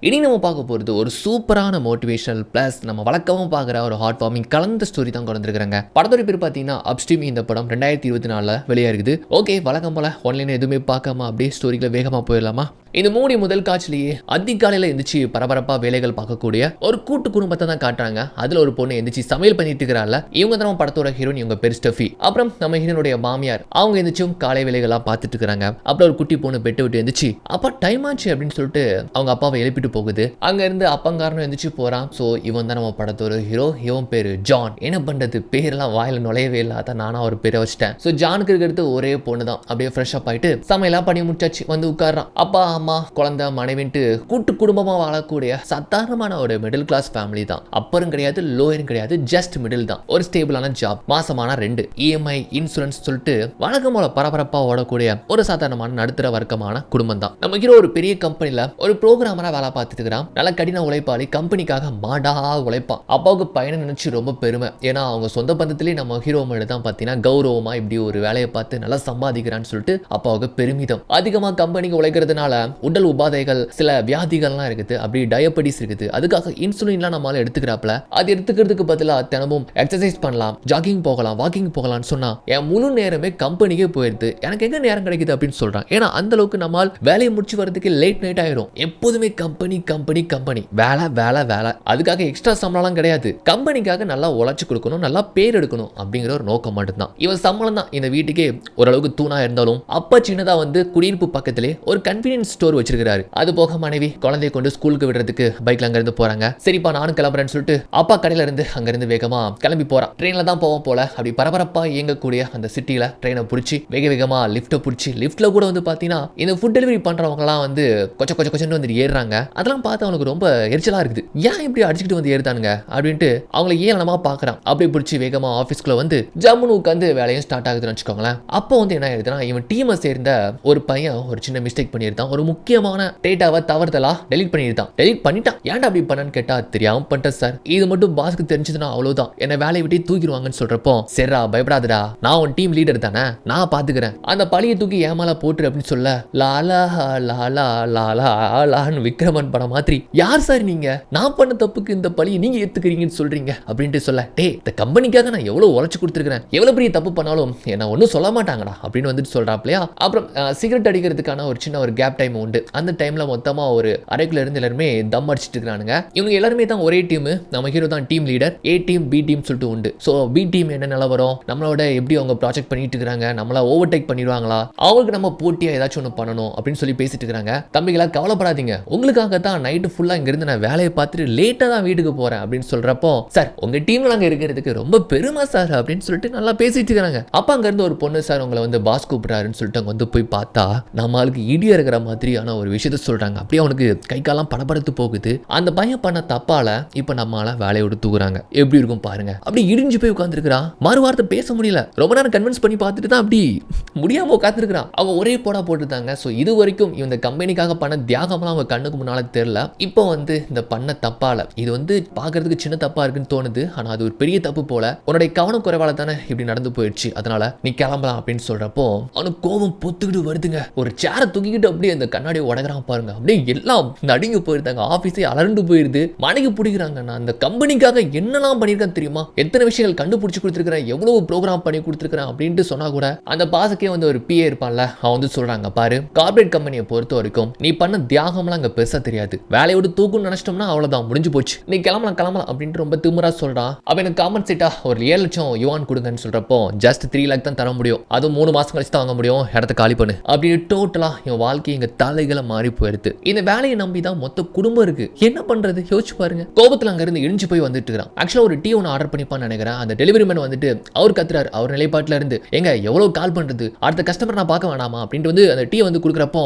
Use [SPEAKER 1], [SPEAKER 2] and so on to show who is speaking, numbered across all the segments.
[SPEAKER 1] இனி நம்ம பார்க்க போகிறது ஒரு சூப்பரான மோட்டிவேஷனல் ப்ளஸ் நம்ம வழக்கமாக பார்க்குற ஒரு ஹார்ட் வார்மிங் கலந்த ஸ்டோரி தான் கொண்டு வந்துருக்காங்க. படத்தோட பேர் பார்த்தீங்கன்னா அப்ஸ்ட்ரீம். இந்த படம் 2024 வெளியாக இருக்குது. ஓகே, வழக்கம் போல ஆன்லைன் எதுவுமே பார்க்காம அப்படியே ஸ்டோரியில் வேகமாக போயிடலாமா? இந்த மூடி முதல் காட்சிலேயே அதிகாலையில் எந்திரிச்சு பரபரப்பாக வேலைகள் பார்க்கக்கூடிய ஒரு கூட்டு குடும்பத்தை தான் காட்டுறாங்க. அதில் ஒரு பொண்ணு எந்திரிச்சு சமையல் பண்ணிட்டு இருக்கிறாள். இவங்க தான் நம்ம படத்தோட ஹீரோயின், இவங்க பேர் ஸ்டெஃபி. அப்புறம் நம்ம ஹீரோனுடைய மாமியார், அவங்க எந்திரிச்சும் காலை வேலைகள்லாம் பார்த்துட்டு இருக்கிறாங்க. அப்புறம் ஒரு குட்டி பொண்ணு பெட்டு விட்டு எந்திரிச்சு அப்பா டைம் ஆச்சு அப்படின்னு சொல்லிட்டு அவங்க அப்பாவை எழுப்பிட்டு போகுது. அங்க இருந்து அப்பங்காரனும் எந்திரிச்சு போறான். ஸோ இவன் தான் நம்ம படத்தோட ஹீரோ. இவன் பேரு ஜான். என்ன பண்றது, பேரெல்லாம் வாயில நுழையவே இல்லை. அதான் நானா ஒரு பேரை வச்சுட்டேன். ஸோ ஜானுக்கு இருக்கிறது ஒரே பொண்ணு தான். அப்படியே ஃப்ரெஷ் அப் ஆயிட்டு சமையலாம் பண்ணி முடிச்சாச்சு. வந்து உட்கார்றான். அப்பா அம்மா குழந்தை மனைவின்ட்டு கூட்டு குடும்பமா வாழக்கூடிய சாதாரணமான ஒரு மிடில் கிளாஸ் ஃபேமிலி தான். அப்பரும் கிடையாது, லோயரும் கிடையாது, ஜஸ்ட் மிடில் தான். ஒரு ஸ்டேபிளான ஜாப், மாசமான 2 EMI இன்சூரன்ஸ் சொல்லிட்டு வழக்கம் போல பரபரப்பா ஓடக்கூடிய ஒரு சாதாரணமான நடுத்தர வர்க்கமான குடும்பம் தான். நம்ம ஹீரோ ஒரு பெரிய கம்பெனில ஒரு ப்ரோக்ராமரா வேலை பார்த்துட்டு இருக்கிறான். நல்ல கடின உழைப்பாளி, கம்பெனிக்காக மாடா உழைப்பான். அப்பாவுக்கு பையனை நினைச்சு ரொம்ப பெருமை. ஏன்னா அவங்க சொந்த பந்தத்திலேயே நம்ம ஹீரோ மேல தான் பார்த்தீங்கன்னா கௌரவமா இப்படி ஒரு வேலையை பார்த்து நல்லா சம்பாதிக்கிறான்னு சொல்லிட்டு அப்பாவுக்கு பெருமிதம். அதிகமா கம்பெனிக்கு உழைக்கிறதுனால உடல் உபாதைகள், சில வியாதிகள்லாம் இருக்குது. அப்படி டயபெட்டிஸ் இருக்குது. அதுக்காக இன்சுலின்லாம் நம்மளால எடுத்துக்கிறாப்ல. அது எடுத்துக்கிறதுக்கு பதிலாக தினமும் எக்ஸசைஸ் பண்ணலாம், ஜாகிங் போகலாம், வாக்கிங் போகலாம்னு சொன்னா என் முழு நேரமே கம்பெனிக்கே போயிருது, எனக்கு எங்க நேரம் கிடைக்குது அப்படின்னு சொல்றான். ஏன்னா அந்த அளவுக்கு நம்மால் வேலையை முடிச்சு வரதுக்கு லேட் நைட் ஆயிரும். எப்போதுமே கம்பெனி கம்பெனி கம்பெனி, வேலை வேலை வேலை. அதுக்காக எக்ஸ்ட்ரா சம்பளம்லாம் கிடையாது. கம்பெனிக்காக நல்லா உழைச்சு கொடுக்கணும், நல்லா பேர் எடுக்கணும் அப்படிங்கிற ஒரு நோக்கம் மட்டும்தான். இவன் சம்பளம் தான் இந்த வீட்டுக்கே ஓரளவுக்கு தூணா இருந்தாலும் அப்பா சின்னதா வந்து குடியிருப்பு பக்கத்திலே ஒரு கன்வீனியன்ஸ் ஸ்டோர் வச்சிருக்காரு. அது போக மனைவி குழந்தைய கொண்டு ஸ்கூலுக்கு விடுறதுக்கு பைக்ல அங்க இருந்து போறாங்க. சரிப்பா நானும் கிளம்புறேன்னு சொல்லிட்டு அப்பா கடையில இருந்து அங்க இருந்து வேகமா கிளம்பி போறான். ட்ரெயின்ல தான் போவோம் போல. அப்படி பரபரப்பா இயங்கக்கூடிய அந்த சிட்டில ட்ரெயினை பிடிச்சி வேக வேகமா லிஃப்ட்டை பிடிச்சி, லிஃப்ட்ல கூட வந்து பாத்தீங்கன்னா இந்த ஃபுட் டெலிவரி பண்றவங்க எல்லாம் வந்து கொச்சன்னு வந்து ஏறுறாங்க. அதெல்லாம் பார்த்து அவனுக்கு ரொம்ப எரிச்சலா இருக்குது. ஏன் இப்படி அடிச்சுக்கிட்டு வந்து ஏறுதானுங்க அப்படின்ட்டு அவங்கள ஏளனமா பாக்குறான். அப்படியே பிடிச்சி வேகமா ஆபீஸ்க்குள்ள வந்து ஜம்முன்னு உட்காந்து வேலையும் ஸ்டார்ட் ஆகுதுன்னு வச்சுக்கோங்களேன். அப்போ வந்து என்ன ஆயிடுதுன்னா, இவன் டீமை சேர்ந்த ஒரு பையன் ஒரு சின்ன மிஸ்டேக் பண்ணியிருந்தான். ஒரு முக்கியமான டேட்டாவை தவறுதலா டெலிட் பண்ணிட்டான். டெலிட் பண்ணிட்டான். ஏன்டா அப்படி பண்ணான்னு கேட்டா, தெரியாம பண்ணிட்டேன் சார், இது மட்டும் பாஸ்க்கு தெரிஞ்சதுன்னா அவ்வளவுதான், என்ன வேலையை விட்டு தூக்கிடுவாங்கன்னு சொல்றப்போ, சரிடா பயப்படாதடா, நான் உன் டீம் லீடர் தானே, நான் பாத்துக்கிறேன், அந்த பழியை தூக்கி ஏமால போட்டு அப்படின்னு சொல்ல, லாலா லாலா லாலா லான்னு விக்ரமன் படம் மாதிரி, யார் சார் நீங்க, நான் பண்ண தப்புக்கு இந்த பழியை நீங்க ஏத்துக்கிறீங்கன்னு சொல்றீங்க அப்படின்ட்டு சொல்ல, டே இந்த கம்பெனிக்காக நான் எவ்வளவு உழைச்சு கொடுத்துருக்கேன், எவ்வளவு பெரிய தப்பு பண்ணாலும் என்ன ஒன்னும் சொல்ல மாட்டாங்கடா அப்படின்னு வந்துட்டு சொல்றாப்லையா. அப்புறம் சிகரெட் அடிக்கிறதுக்கான ஒரு சின்ன ஒரு கேப் டைம் உண்டு. அந்த டைம்ல மொத்தமா ஒரு அறைக்குள்ள இருந்து எல்லாருமே தம் அடிச்சிட்டு இருக்கானுங்க. இவங்க எல்லாருமே தான் ஒரே டீம். நம்ம ஹீரோ தான் team leader. A team B team சொல்லிட்டு உண்டு. ஸோ B டீம் என்ன நிலவரம், நம்மளோட எப்படி அவங்க ப்ராஜெக்ட் பண்ணிட்டு இருக்காங்க, நம்மள ஓவர்டேக் பண்ணிடுவாங்களா, அவங்களுக்கு நம்ம போட்டியா ஏதாச்சும் ஒன்று பண்ணணும் அப்படின்னு சொல்லி பேசிட்டு இருக்காங்க. தம்பிகளா கவலைப்படாதீங்க, உங்களுக்காக தான் நைட்டு ஃபுல்லா இங்க இருந்து நான் வேலையை பார்த்துட்டு லேட்டா தான் வீட்டுக்கு போறேன் அப்படின்னு சொல்றப்போ, சார் உங்க டீம்ல அங்க இருக்கிறதுக்கு ரொம்ப பெருமை சார் அப்படின்னு சொல்லிட்டு நல்லா பேசிட்டு இருக்காங்க. அப்ப அங்க இருந்து ஒரு பொண்ணு, சார் உங்களை வந்து பாஸ் கூப்பிடுறாருன்னு சொல்லிட்டு அங்க வந்து போய் பார்த்தா நம்மளுக்கு இடியா இருக்கிற மாதிரியான ஒரு விஷயத்த சொல்றாங்க. அப்படியே அவனுக்கு கை காலம் படபடத்து போகுது. அந்த பையன் பண்ண தப்பால இப்ப நம்மளால வேலையை விட்டு தூக்குறாங்க. எப்படி இருக்கும் பாருங்க. அப்படி இடிஞ்சு போய் உட்காந்துருக்கான். மறு வார்த்தை பேச முடியல. ரொம்ப நேரம் கன்வின்ஸ் பண்ணி பார்த்துட்டு தான் அப்படி முடியாம உட்காந்துருக்கான். அவங்க ஒரே போடா போட்டுட்டாங்க. ஸோ இது வரைக்கும் இந்த கம்பெனிக்காக பண்ண தியாகம்லாம் அவங்க கண்ணுக்கு முன்னால தெரியல. இப்போ வந்து இந்த பண்ண தப்பால, இது வந்து பாக்குறதுக்கு சின்ன தப்பா இருக்குன்னு தோணுது, ஆனா அது ஒரு பெரிய தப்பு போல, உன்னுடைய கவனம் குறைவால தானே இப்படி நடந்து போயிடுச்சு, அதனால நீ கிளம்பலாம் அப்படின்னு சொல்றப்போ அவனுக்கு கோபம் பொத்துக்கிட்டு வருதுங்க. ஒரு சேரை தூக்கிக்கிட்டு அப்படியே அந்த கண்ணாடியை உடகிறான் பாருங்க. அப்படியே எல்லாம் நடுங்கி போயிருந்தாங்க. ஆபீஸே அலர்ந்து போயிருது. மனைவி பிடிக்கிறாங்க. நான் அந்த கம்பெனிக்காக என்னெல்லாம் பண்ணியிருக்கேன் தெரியுமா, எத்தனை விஷயங்கள் கண்டுபிடிச்சு கொடுத்துருக்கிறேன், எவ்வளவு ப்ரோக்ராம் பண்ணி கொடுத்துருக்கிறேன் அப்படின்ட்டு சொன்னா கூட அந்த பாஸுக்கே வந்து ஒரு PA இருப்பான்ல, அவன் வந்து சொல்றாங்க, பாரு கார்பரேட் கம்பெனியை பொறுத்த வரைக்கும் நீ பண்ண தியாகம்லாம் அங்க பெருசா தெரியாது, வேலையோட தூக்குன்னு நினைச்சிட்டோம்னா அவ்வளவுதான், முடிஞ்சு போச்சு, நீ கிளம்பலாம் அப்படின்ட்டு ரொம்ப திமுறா சொல்றான். அவன் எனக்கு காம்பன்சேட்டா ஒரு 7 லட்சம் யுவான் கொடுங்கன்னு சொல்றப்போ, ஜஸ்ட் 3 லேக் தான் தர முடியும், அதுவும் 3 மாசம் கழிச்சு தான் வாங்க முடியும், இடத்த காலி பண்ணு அப்படின்னு டோட்டலா என் வாழ்க்கை எங்க தலைகளை மாறி போயிருது. இந்த வேலையை நம்பி தான் மொத்த குடும்பம் இருக்கு. என்ன பண்றது யோசிச்சு பாருங்க. கோபத்துல அங்க இருந்து இழிஞ்சு போய் வந்துட்டு இருக்கான். ஆக்சுவலா ஒரு டீ ஒன்று ஆர்டர் பண்ணிப்பான்னு நினைக்கிறேன். அந்த டெலிவரி மேன் வந்துட்டு அவர் கத்துறாரு. அவர் நிலைப்பாட்டுல இருந்து, எங்க எவ்வளவு கால் பண்றது, அடுத்த கஸ்டமர் நான் பார்க்க வேணாமா அப்படின்ட்டு வந்து அந்த டீ வந்து கொடுக்குறப்போ,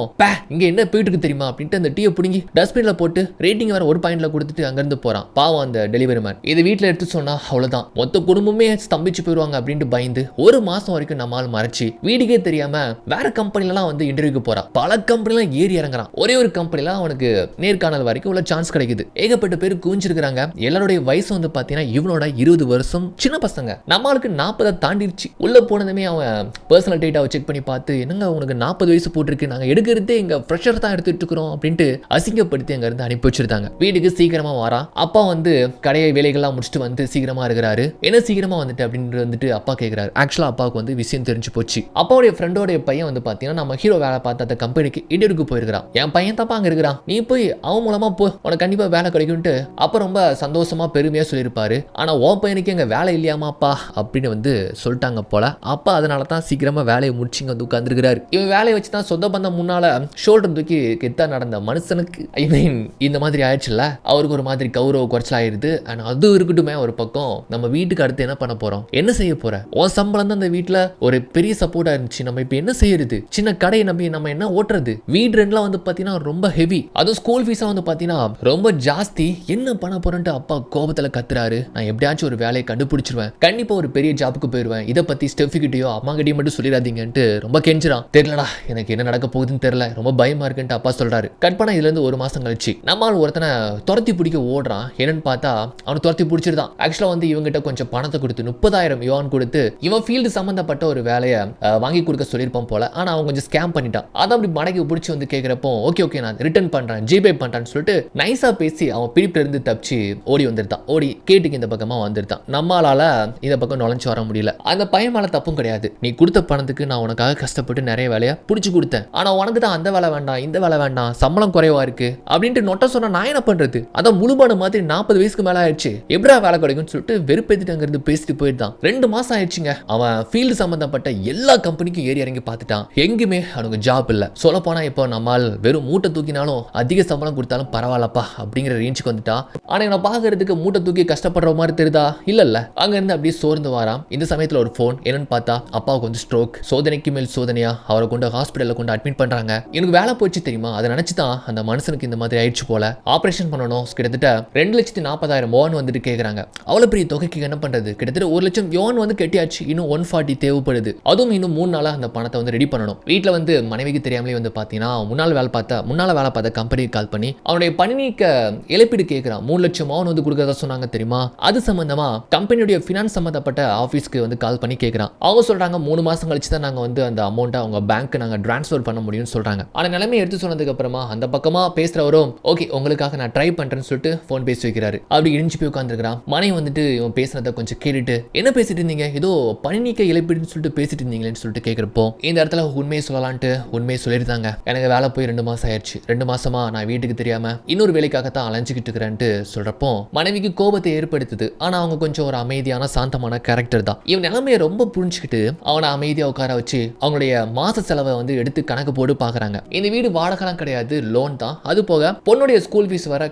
[SPEAKER 1] இங்க என்ன போயிட்டு இருக்கு தெரியுமா அப்படின்ட்டு அந்த டீயை பிடுங்கி டஸ்ட்பின்ல போட்டு ரேட்டிங் வேற ஒரு பாயிண்ட்ல கொடுத்துட்டு அங்க இருந்து போறான். பாவம் அந்த டெலிவரி மேன். இது வீட்டுல எடுத்து சொன்னா அவ்வளவுதான், மொத்த குடும்பமே ஸ்தம்பிச்சு போயிருவாங்க அப்படின்ட்டு பயந்து 1 மாசம் வரைக்கும் நம்மால் மறைச்சு வீட்டுக்கே தெரியாம வேற கம்பெனிலாம் வந்து இன்டர்வியூக்கு போறான். பல கம்பெனிலாம் அவன் ஏறி இறங்குறான். ஒரே ஒரு கம்பெனில அவனுக்கு நேர்காணல் வரைக்கும் உள்ள சான்ஸ் கிடைக்குது. ஏகப்பட்ட பேர் குவிஞ்சிருக்காங்க. எல்லாருடைய வயசு வந்து பாத்தீங்கன்னா இவனோட 20 வருஷம் சின்ன பசங்க. நம்மளுக்கு 40 தாண்டிருச்சு. உள்ள போனதுமே அவன் பர்சனல் டேட்டாவை செக் பண்ணி பார்த்து, என்னங்க உனக்கு 40 வயசு போட்டிருக்கு, நாங்க எடுக்கிறதே எங்க ஃப்ரெஷர் தான் எடுத்துட்டு இருக்கிறோம் அப்படின்ட்டு அசிங்கப்படுத்தி அங்க இருந்து அனுப்பி வச்சிருந்தாங்க. வீட்டுக்கு சீக்கிரமா வரான். அப்பா வந்து கடையை வேலைகள்லாம் முடிச்சுட்டு வந்து சீக்கிரமா இருக்கிறாரு. என்ன சீக்கிரமா வந்துட்டு அப்படின்னு வந்துட்டு அப்பா கேட்கிறாரு. ஆக்சுவலா அப்பாவுக்கு வந்து விஷயம் தெரிஞ்சு போச்சு. அப்பாவுடைய ஃப்ரெண்டோடைய பையன் வந்து பாத்தீங்கன்னா நம்ம ஹீரோ வேலை பார்த்த அந்த கம்பெனிக்கு இன்டர்வியூக்கு போயிருக்கான். என் பையன் தப்பா அங்க இருக்கிறான், நீ போய் அவன் மூலமா போ, உனக்கு கண்டிப்பா வேலை கிடைக்கும்ட்டு அப்ப ரொம்ப சந்தோஷமா பெருமையா சொல்லியிருப்பாரு. ஆனா உன் பையனுக்கு எங்க வேலை இல்லையாமாப்பா அப்படின்னு வந்து சொல்லிட்டாங்க போல. அப்பா அதனால தான் சீக்கிரமா வேலையை முடிச்சுங்க வந்து உட்கார்ந்துருக்கிறாரு. இவன் வேலையை வச்சு தான் சொந்த பந்தம் முன்னால ஷோல்டர் தூக்கி கெத்தா நடந்த மனுஷனுக்கு ஐ மீன் இந்த மாதிரி ஆயிடுச்சுல்ல, அவருக்கு ஒரு மாதிரி கௌரவ குறைச்சல் ஆயிடுது. ஆனா அது இருக்கட்டுமே ஒரு பக்கம், நம்ம வீட்டுக்கு அடுத்து என்ன பண்ண போறோம், என்ன செய்ய போற, உன் சம்பளம் தான் அந்த வீட்டுல ஒரு பெரிய சப்போர்ட்டா இருந்துச்சு, நம்ம இப்ப என்ன செய்யறது, சின்ன கடையை நம்பி நம்ம என்ன ஓட்டுறது, வீடு ரெண்டுலாம் வந்து பாத்தீங்கன்னா ரொம்ப ஹெவி, அதுவும் ஸ்கூல் ஃபீஸ் வந்து பாத்தீங்கன்னா ரொம்ப ஜாஸ்தி, என்ன பண்ண போறேன்ட்டு அப்பா கோபத்துல கத்துறாரு. நான் எப்படியாச்சும் ஒரு வேலையை கண்டுபிடிச்சிருவேன், கண்டிப்பா ஒரு பெரிய ஜாப்புக்கு போயிருவேன், இதை பத்தி ஸ்டெஃபிகிட்டயோ அம்மா கிட்டயும் மட்டும் சொல்லிடாதீங்கன்ட்டு ரொம்ப கெஞ்சுறான். தெரியலடா எனக்கு என்ன நடக்க போகுதுன்னு தெரியல, ரொம்ப பயமா இருக்குன்ட்டு அப்பா சொல்றாரு. கட் பண்ண இதுல இருந்து ஒரு மாசம் கழிச்சு நம்மால் ஒருத்தனை துரத்தி பிடிக்க ஓடுறான். என்னன்னு பார்த்தா அவனை துரத்தி பிடிச்சிருந்தான். ஆக்சுவலா வந்து இவங்கிட்ட கொஞ்சம் பணத்தை கொடுத்து 30,000 யுவான் கொடுத்து இவன் ஃபீல்டு சம்பந்தப்பட்ட ஒரு வேலையை வாங்கி கொடுக்க சொல்லியிருப்பான் போல. ஆனா அவன் கொஞ்சம் ஸ்கேம் பண்ணிட்டான். அதை அப்படி மடக்கி பிடிச்சி வந்து கேட்கிறப்போ ஓகே நான் ரிட்டர்ன் பண்றேன், ஜிபே பண்றேன்னு சொல்லிட்டு நைஸா பேசி அவன் பிடிப்புல இருந்து தப்பிச்சு ஓடி வந்துருந்தான். ஓடி கேட்டுக்கு இந்த பக்கமா வந்துருந்தான். நம்மளால இந்த பக்கம் நுழைஞ்சு வர முடியல. அந்த பையன் மேல தப்பும் கிடையாது. நீ கொடுத்த பணத்துக்கு நான் உனக்காக கஷ்டப்பட்டு நிறைய வேலையை பிடிச்சி கொடுத்தேன். ஆனா உனக்கு தான் அந்த வேலை வேண்டாம், இந்த வேலை வேண்டாம், சம்பளம் குறைவா இருக்கு அப்படின்ட்டு நொட்ட சொன்னா நான் என்ன பண்றது, அதான் முழுபான மாதிரி 40 வயசுக்கு மேல ஆயிடுச்சு, எப்படா வேலை கிடைக்கும்னு சொல்லிட்டு வெறுப்பேத்திட்டு அங்க இருந்து பேசிட்டு போயிட்டான். 2 மாசம் ஆயிடுச்சுங்க. அவன் ஃபீல்டு சம்பந்தப்பட்ட எல்லா கம்பெனிக்கும் ஏறி இறங்கி பார்த்துட்டான். எங்குமே அவனுக்கு ஜாப் இல்ல. சொல்ல போனா இப்போ நம்மால் வெறும் மூட்டை தூக்கினாலும் அதிக சம்பளம் கொடுத்தாலும் பரவாயில்லப்பா அப்படிங்கிற ரேஞ்சுக்கு வந்துட்டான். ஆனா இவனை பாக்குறதுக்கு மூட்டை தூக்கி கஷ்டப்படுற மாதிரி தெரியுதா? இல்ல அங்க இருந்து அப்படியே சோர்ந்து வரான். இந்த சமயத்துல ஒரு போன். என்னன்னு பார்த்தா அப்பாவுக்கு வந்து ஸ்ட்ரோக். சோதனைக்கு மேல் சோதனையா அவரை கொண்டு ஹாஸ்பிட்டல்ல கொண்டு அட்மிட் பண்றாங்க. எனக்கு வேலை போச்சு தெரியுமா, அதை நினைச்சுதான் அந்த மனுஷனுக்கு இந்த மாதிரி ஆயிடுச்சு போல. ஆபரேஷன் பண்ணணும், கிட்டத்தட்ட 2,40,000 யுவான் வந்துட்டு கேக்குறாங்க. அவ்வளவு பெரிய தொகைக்கு என்ன பண்றது, கிட்டத்தட்ட 1 லட்சம் யுவான் வந்து கட்டியாச்சு, இன்னும் 140 தேவைப்படுது. அதுவும் இன்னும் 3 நாளா அந்த பணத்தை வந்து ரெடி பண்ணணும். வீட்டுல வந்து மனைவிக்கு தெரியாமலே வந்து பாத்தீங்கன்னா முன்னால வேலை பார்த்த கம்பெனிக்கு கால் பண்ணி அவனுடைய பணி நீக்க இழப்பீடு கேட்கிறான். 3 லட்சம் யுவான் வந்து கொடுக்கறதா சொன்னாங்க தெரியுமா. அது சம்பந்தமா கம்பெனியுடைய ஃபினான்ஸ் சம்பந்தப்பட்ட ஆபீஸ்க்கு வந்து கால் பண்ணி கேட்கிறான். அவங்க சொல்றாங்க 3 மாசம் கழிச்சு தான் நாங்க வந்து அந்த அமௌண்ட்டை அவங்க பேங்க் நாங்க டிரான்ஸ்ஃபர் பண்ண முடியும்னு சொல்றாங்க. ஆனா நிலைமை எடுத்து சொன்னதுக்கு அப்புறமா அந்த பக்கமா பேசுறவரும் ஓகே உங்களுக்காக நான் ட்ரை பண்றேன்னு சொல்லிட்டு போன் பேசி வைக்கிறாரு. அப்படி இடிஞ்சு போய் உட்காந்துருக்கான். மனைவி வந்துட்டு இவன் பேசுறத கொஞ்சம் கேட்டுட்டு என்ன பேசிட்டு இருந்தீங்க, ஏதோ பணி நீக்க இழப்பீடுன்னு சொல்லிட்டு பேசிட்டு இருந்தீங்களேன்னு சொல்லிட்டு கேட்கிறப்போ இந்த இடத்துல உண்மையை சொல்லலான்ட்டு உண்மையை சொல்லியிருந்தாங்க. எனக்கு வேலை போய் 2 மாசம் ஆயிடுச்சு, 2 மாசமா நான் வீட்டுக்கு தெரியாம இன்னொரு வேலைக்காகத்தான் அலைஞ்சிக்கிட்டு இருக்கிறேன்ட்டு சொல்றப்போ மனைவிக்கு கோபத்தை ஏற்படுத்துது. ஆனா அவங்க கொஞ்சம் ஒரு அமைதியான சாந்தமான கேரக்டர் தான். இவன் நிலைமையை ரொம்ப புரிஞ்சுக்கிட்டு அவனை அமைதியா உட்கார வச்சு அவங்களுடைய மாச செலவை வந்து எடுத்து கணக்கு போட்டு பாக்குறாங்க. இந்த வீடு வாடகைலாம் கிடையாது, லோன் தான். அது போக பொண்ணுடைய ஸ்கூல் ஃபீஸ் வர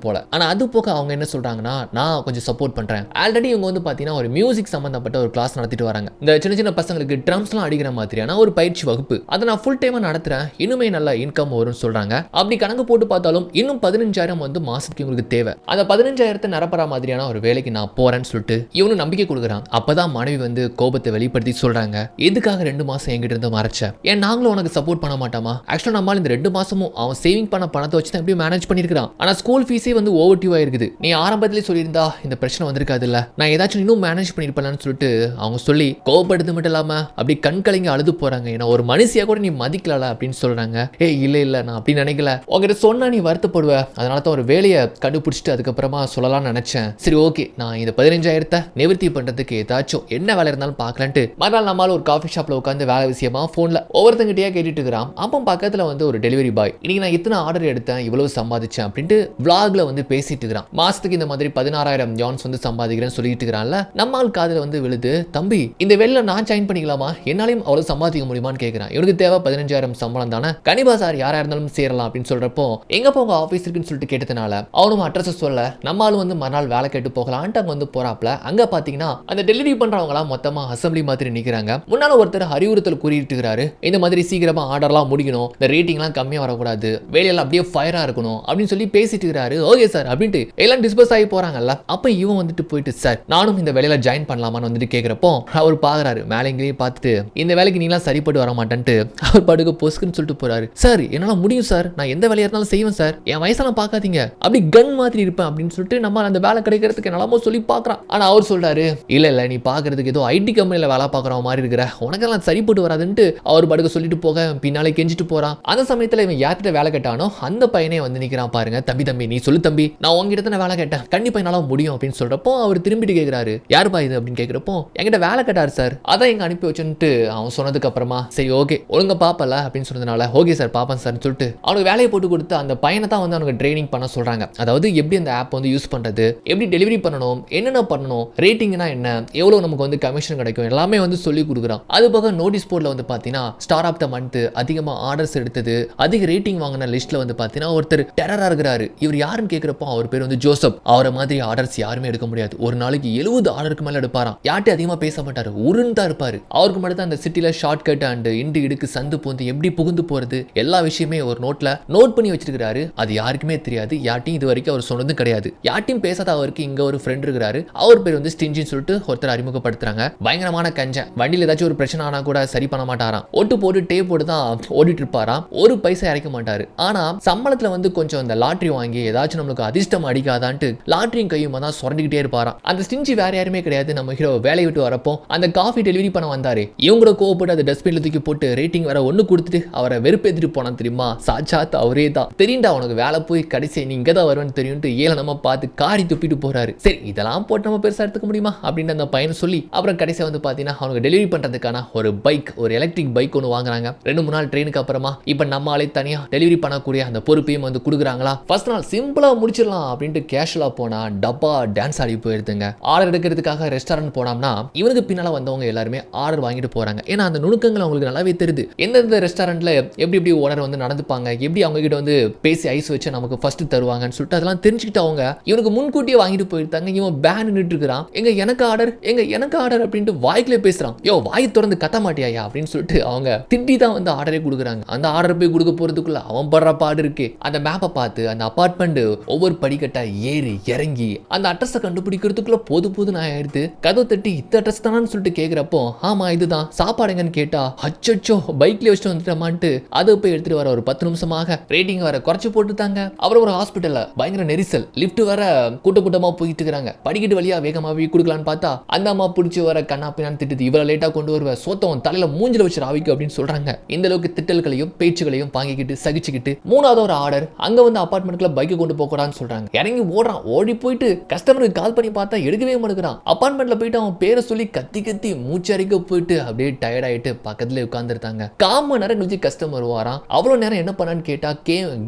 [SPEAKER 1] போல. ஆனா அது போக அவங்க என்ன சொல்றாங்கன்னா நான் கொஞ்சம் சப்போர்ட் பண்றேன். ஆல்ரெடி இவங்க வந்து பாத்தீங்கன்னா ஒரு மியூசிக் சம்பந்தப்பட்ட ஒரு கிளாஸ் நடத்திட்டு வராங்க. இந்த சின்ன சின்ன பசங்களுக்கு ட்ரம்ஸ்லாம் அடிக்கிற மாதிரியான ஒரு பயிற்சி வகுப்பு அதை நான் ஃபுல் டைமா நடத்துறேன், இன்னுமே நல்ல இன்கம் வரும்னு சொல்றாங்க. அப்படி கணக்கு போட்டு பார்த்தாலும் இன்னும் 15,000 வந்து மாசத்துக்கு உங்களுக்கு தேவை. அந்த 15,000 நிரப்புற மாதிரியான ஒரு வேலைக்கு நான் போறேன்னு சொல்லிட்டு இவனு நம்பிக்கை கொடுக்குறான். அப்பதான் மனைவி வந்து கோபத்தை வெளிப்படுத்தி சொல்றாங்க, எதுக்காக 2 மாசம் என்கிட்ட இருந்து மறைச்ச, ஏன் நாங்களும் உனக்கு சப்போர்ட் பண்ண மாட்டாமா? ஆக்சுவலா நம்மால் இந்த 2 மாசமும் அவன் சேவிங் பண்ண பணத்தை வச்சு தான் எப்படி மேனேஜ் பண்ணிருக்கான். ஆனா ஸ்கூல் ஃபீஸே வந்து ஓவர்டியூவா இருக்குது. நீ ஆரம்பத்திலே சொல்லியிருந்தா இந்த பிரச்சனை வந்திருக்காது இல்ல, நான் ஏதாச்சும் இன்னும் மேனேஜ் பண்ணிருப்பேன்னு சொல்லிட்டு அவங்க சொல்லி கோபப்படுத்து மட்டும் இல்லாம அப்படி கண் கலங்கி அழுது போறாங்க. ஏன்னா ஒரு மனுஷியா கூட நீ மதிக்கல அப்படின்னு சொல்றாங்க. இல்ல நான் அப்படி நினைக்கல, உங்ககிட்ட சொன்னா நீ வருத்தப்படுவ, அதனால தான் ஒரு வேலையை கண்டுபிடிச்சிட்டு அதுக்கப்புறமா சொல்லலாம்னு நினைச்சேன். சரி ஓகே நான் இந்த 15,000 நிவர்த்தி பண்றதுக்கு ஏதாச்சும் என்ன வேலை இருந்தாலும் பார்க்கலான்ட்டு மறுநாள் நம்மளால ஒரு காஃபி ஷாப்ல உட்காந்து வேலை விஷயமா போன்ல ஒவ்வொருத்தங்கிட்டயா கேட்டுட்டு இருக்கிறான். அப்போ பக்கத்துல வந்து ஒரு டெலிவரி பாய் இன்னைக்கு நான் இத்தனை ஆர்டர் எடுத்தேன், இவ்வளவு சம்பாதிச்சேன் அப்படின்ட்டு விளாக்ல வந்து பேசிட்டு இருக்கிறான். மாசத்துக்கு இந்த மாதிரி 16,000 யுவான்ஸ் வந்து சம்பாதிக்கிறேன்னு சொல்லிட்டு இருக்கிறான்ல. நம்மால் காதுல வந்து விழுது, தம்பி இந்த வேலையில நான் ஜாயின் பண்ணிக்கலாமா, என்னாலையும் அவ்வளவு சம்பாதிக்க முடியுமான்னு கேட்கிறான். இவனுக்கு தேவை 15,000 சம்பளம் தானே, கண்டிப்பா சார் யாரா இருந்தாலும் சேரலாம் அப்படின்னு சொல்றப்போ எங்க போங்க ஆபீஸ் இருக்குன்னு சொல்லிட்டு கேட்டதுனால அவனும் அட்ரஸ் சொல்ல நம்மாலும் வந்து மறுநாள் வேலை கேட்டு போகலான்ட்டு அங்க வந்து போறாப்ல. அங்க பாத்தீங்கன்னா அந்த டெலிவரி பண்றவங்களாம் மொத்தமா அசம்பிளி மாதிரி நிக்கிறாங்க. முன்னால ஒருத்தர் அறிவுறுத்தல் கூறிட்டு இருக்கிறாரு, இந்த மாதிரி சீக்கிரமா ஆர்டர்லாம் முடிக்கணும், இந்த ரேட்டிங்லாம் கம்மியா வரக்கூடாது, வேலையெல்லாம் அப்படியே ஃபயரா இருக்கணும் அப்படின்னு சொல்லி பேசிட்டு இருக்கிறாரு. சொல்றாரு ஓகே சார் அப்படின்ட்டு எல்லாம் டிஸ்பஸ் ஆகி போறாங்கல்ல. அப்ப இவன் வந்துட்டு போயிட்டு சார் நானும் இந்த வேலையில ஜாயின் பண்ணலாமான்னு வந்துட்டு கேட்கிறப்போ அவர் பாக்குறாரு மேலே எங்கேயும் பார்த்துட்டு இந்த வேலைக்கு நீலாம் சரிப்பட்டு வர மாட்டேன்ட்டு அவர் பாட்டுக்கு பொஸ்க்குன்னு சொல்லிட்டு போறாரு. சார் என்னால முடியும் சார், நான் எந்த வேலையா இருந்தாலும் செய்வேன் சார், என் வயசெல்லாம் பார்க்காதீங்க, அப்படி கன் மாதிரி இருப்பேன் அப்படின்னு சொல்லிட்டு நம்ம அந்த வேலை கிடைக்கிறதுக்கு நலமோ சொல்லி பாக்குறான். ஆனா அவர் சொல்றாரு இல்ல நீ பாக்குறதுக்கு ஏதோ ஐடி கம்பெனில வேலை பார்க்குற மாதிரி இருக்கிற, உனக்கெல்லாம் சரிப்பட்டு வராதுன்ட்டு அவர் பாட்டுக்கு சொல்லிட்டு போக பின்னாலே கெஞ்சிட்டு போறான். அந்த சமயத்துல இவன் யார்கிட்ட வேலை கேட்டானோ அந்த பையனே வந்து நிக்கிறான் பாருங்க. தம்பி நீ சொல்லு தம்பி, நான் உங்ககிட்ட தான் வேலை கேட்டேன், கண்டிப்பா என்னால முடியும் அப்படின்னு சொல்றப்போ அவர் திரும்பிட்டு கேட்கிறாரு யாருப்பா இது அப்படின்னு கேட்கிறப்போ என்கிட்ட வேலை கேட்டாரு சார், அதான் எங்க அனுப்பி வச்சுட்டு அவன் சொன்னதுக்கு அப்புறமா சரி ஓகே ஒழுங்க பாப்பல அப்படின்னு சொன்னதுனால ஓகே சார் பாப்பேன் சார் சொல்லிட்டு அவனுக்கு வேலையை போட்டு கொடுத்து அந்த பையனை தான் வந்து அவனுக்கு ட்ரைனிங் பண்ண சொல்றாங்க. அதாவது எப்படி அந்த ஆப் வந்து யூஸ் பண்றது, எப்படி டெலிவரி பண்ணணும், என்னென்ன பண்ணணும், ரேட்டிங்னா என்ன, எவ்வளவு நமக்கு வந்து கமிஷன் கிடைக்கும், எல்லாமே வந்து சொல்லி கொடுக்குறான். அது போக நோட்டீஸ் போர்டில் வந்து பார்த்தீங்கன்னா ஸ்டார் ஆஃப் த மந்த் அதிகமாக ஆர்டர்ஸ் எடுத்தது, அதிக ரேட்டிங் வாங்கின லிஸ்ட்ல வந்து பார்த்தீங்கன்னா ஒருத்தர் டெரரா இருக்கிறாரு. இவர் யாருன்னு கேட்கிறப்போ அவர் பேர் வந்து ஜோசப். அவரை மாதிரி ஆர்டர்ஸ் யாருமே எடுக்க முடியாது. ஒரு நாளைக்கு 70 ஆர்டருக்கு மேல எடுப்பாராம். யார்கிட்ட அதிகமாக பேச மாட்டாரு, உருன்னு தான் இருப்பாரு. அவருக்கு மட்டும் தான் அந்த சிட்டில ஷார்ட் கட் அண்ட் இண்டு இடுக்கு சந்து பூந்து எப்படி புகுந்து போறது எல்லா விஷயமே ஒரு நோட்ல நோட் பண்ணி வச்சிருக்காரு. அது யாருக்குமே தெரியாது, யார்ட்டையும் இது வரைக்கும் அவர் சொன்னதும் கிடையாது. யார்ட்டையும் பேசாத அவருக்கு இங்க ஒரு ஃப்ரெண்ட் இருக்கிறாரு, அவர் பேர் வந்து ஸ்டிஞ்சின்னு சொல்லிட்டு ஒருத்தர் அறிமுகப்படுத்துறாங்க. பயங்கரமான கஞ்சன், வண்டியில் ஏதாச்சும் ஒரு பிரச்சனை ஆனா கூட சரி பண்ண மாட்டாராம். ஒட்டு போட்டு டேப் போட்டு தான் ஓடிட்டு இருப்பாராம். ஒரு பைசா இறக்க மாட்டாரு. ஆனா சம்பளத்துல வந்து கொஞ்சம் இந்த லாட்டரி வாங்கி ஏதாச்சும் நம்மளுக்கு அதிர்ஷ்டம் அடிக்காதான்ட்டு லாட்டரியும் கையுமா தான் சுரண்டிக்கிட்டே இருப்பாராம். அந்த ஸ்டிஞ்சி வேற யாருமே கிடையாது, நம்ம ஹீரோ வேலையை விட்டு வரப்போ அந்த காஃபி டெலிவரி பண்ண வந்தாரு. இவங்களோட கோவப்பட்டு அந்த டஸ்ட்பின்ல தூக்கி போட்டு ரேட்டிங் வேற ஒண்ணு கொடுத்துட்டு அவரை வெறுப்பேற்றிட்டு போனா தெரியுமா. சாட்சாத் அவரே தான். தெரியுண்டா உனக்கு வேலை போய் கடைசி நீ இங்க தான் வருவேன்னு தெரியும்ட்டு ஏழை நம்ம பார்த்து காரி துப்பிட்டு போறாரு. சரி இதெல்லாம் போட்டு நம்ம பெருசா எடுத்துக்க முடியுமா அப்படின்னு அந்த பையன் சொல்லி அப்புறம் கடைசியா வந்து பாத்தீங்கன்னா அவனுக்கு டெலிவரி பண்றதுக்கான ஒரு பைக், ஒரு எலக்ட்ரிக் பைக் ஒன்று வாங்குறாங்க. 2-3 நாள் ட்ரெயினுக்கு அப்புறமா இப்ப நம்ம ஆளே தனியா டெலிவரி பண்ணக்கூடிய அந்த பொறுப்பையும் வந்து கொடுக்குறாங்களா. ஃபர்ஸ்ட் நாள் சிம்பிளா முடிச்சிடலாம் அப்படின்ட்டு கேஷுவலா போனா டப்பா டான்ஸ் ஆடி போயிருதுங்க. ஆர்டர் எடுக்கிறதுக்காக ரெஸ்டாரண்ட் போனோம்னா இவனுக்கு பின்னால வந்தவங்க எல்லாருமே ஆர்டர் வாங்கிட்டு போறாங்க. ஏன்னா அந்த நுணுக்கங்கள் அவங்களுக்கு நல்லாவே தெரியுது. எந்தெந்த ரெஸ்டாரண்ட்ல எப்படி ஓனர் வந்து நடந்துப்பாங்க, எப்படி அவங்க கிட்ட வந்து பேசி ஐஸ் வச்சு நமக்கு ஃபர்ஸ்ட் தருவாங்கன்னு சொல்லிட்டு அதெல்லாம் தெரிஞ்சுக்கிட்டு அவங்க இவனுக்கு முன்கூட்டியே வாங்கிட்டு போயிருந்தாங்க. இவன் பேன் நின்று இருக்கிறான். எனக்கு ஆர்டர் அப்படின்ட்டு வாய்க்குள்ளே பேசுறான். யோ வாய் திறந்து கத்த மாட்டியா அப்படின்னு சொல்லிட்டு அவங்க திட்டி தான் வந்து ஆர்டரே கொடுக்குறாங்க. அந்த ஆர்டர் போய் கொடுக்க போறதுக்குள்ள அவன் படுற பாடு இருக்கே. அந்த மேப்பை பார்த்து அந்த அபார்ட்மெண்ட் ஒவ்வொரு படிக்கட்டா ஏறி இறங்கி அந்த அட்ரஸை கண்டுபிடிக்கிறதுக்குள்ள போதுன்னு ஆயிடுது. கதவை தட்டி இந்த அட்ரஸ் தானு சொல்லிட்டு கேட்கிறப்போ ஆமா இதுதான், சாப்பாடு எங்கன்னு கேட்டா அச்சோ பைக்ல வச்சுட்டு வந்துட்டோமான்ட்டு அதை போய் எடுத்துட்டு வர ஒரு 10 நிமிஷமாக ரேட்டிங் வர குறைச்சு போட்டுட்டாங்க. அப்புறம் ஒரு ஹாஸ்பிட்டல்ல பயங்கர நெரிசல், லிப்ட் வர கூட்டமா போயிட்டு இருக்காங்க. படிக்கட்டு வழியா வேகமாவே கொடுக்கலான்னு பார்த்தா அந்த அம்மா பிடிச்சி வர கண்ணா பின்னான்னு திட்டுது. இவ்வளவு லேட்டா கொண்டு வருவ சோத்தவன் தலையில மூஞ்சில வச்சு ராவிக்கு அப்படின்னு சொல்றாங்க. இந்த அளவுக்கு திட்டல்களையும் பேச்சுகளையும் வாங்கிக்கிட்டு சகிச்சுக்கிட்டு 3வது ஒரு ஆர்டர் அங்க வந்து அபார்ட்மெண்ட்ல பைக்கை கொண்டு போகக்கூடாதுன்னு சொல்றாங்க. இறங்கி ஓடுறான். ஓடி போயிட்டு கஸ்டமருக்கு கால் பண்ணி பார்த்தா எடுக்கவே மாட்டேங்கிறான். அபார்ட்மெண்ட்ல போயிட்டு அவன் பேரை சொல்லி கத்தி மூச்சரிக்க போயிட்டு அப்படியே டயர்ட் ஆயிட்டு பக்கத்துல உட்கார்ந்துருந்தாங்க. 1/4 மணி நேரம் கழிச்சு கஸ்டமர் வாரான். அவ்வளவு நேரம் என்ன பண்ணான்னு கேட்டா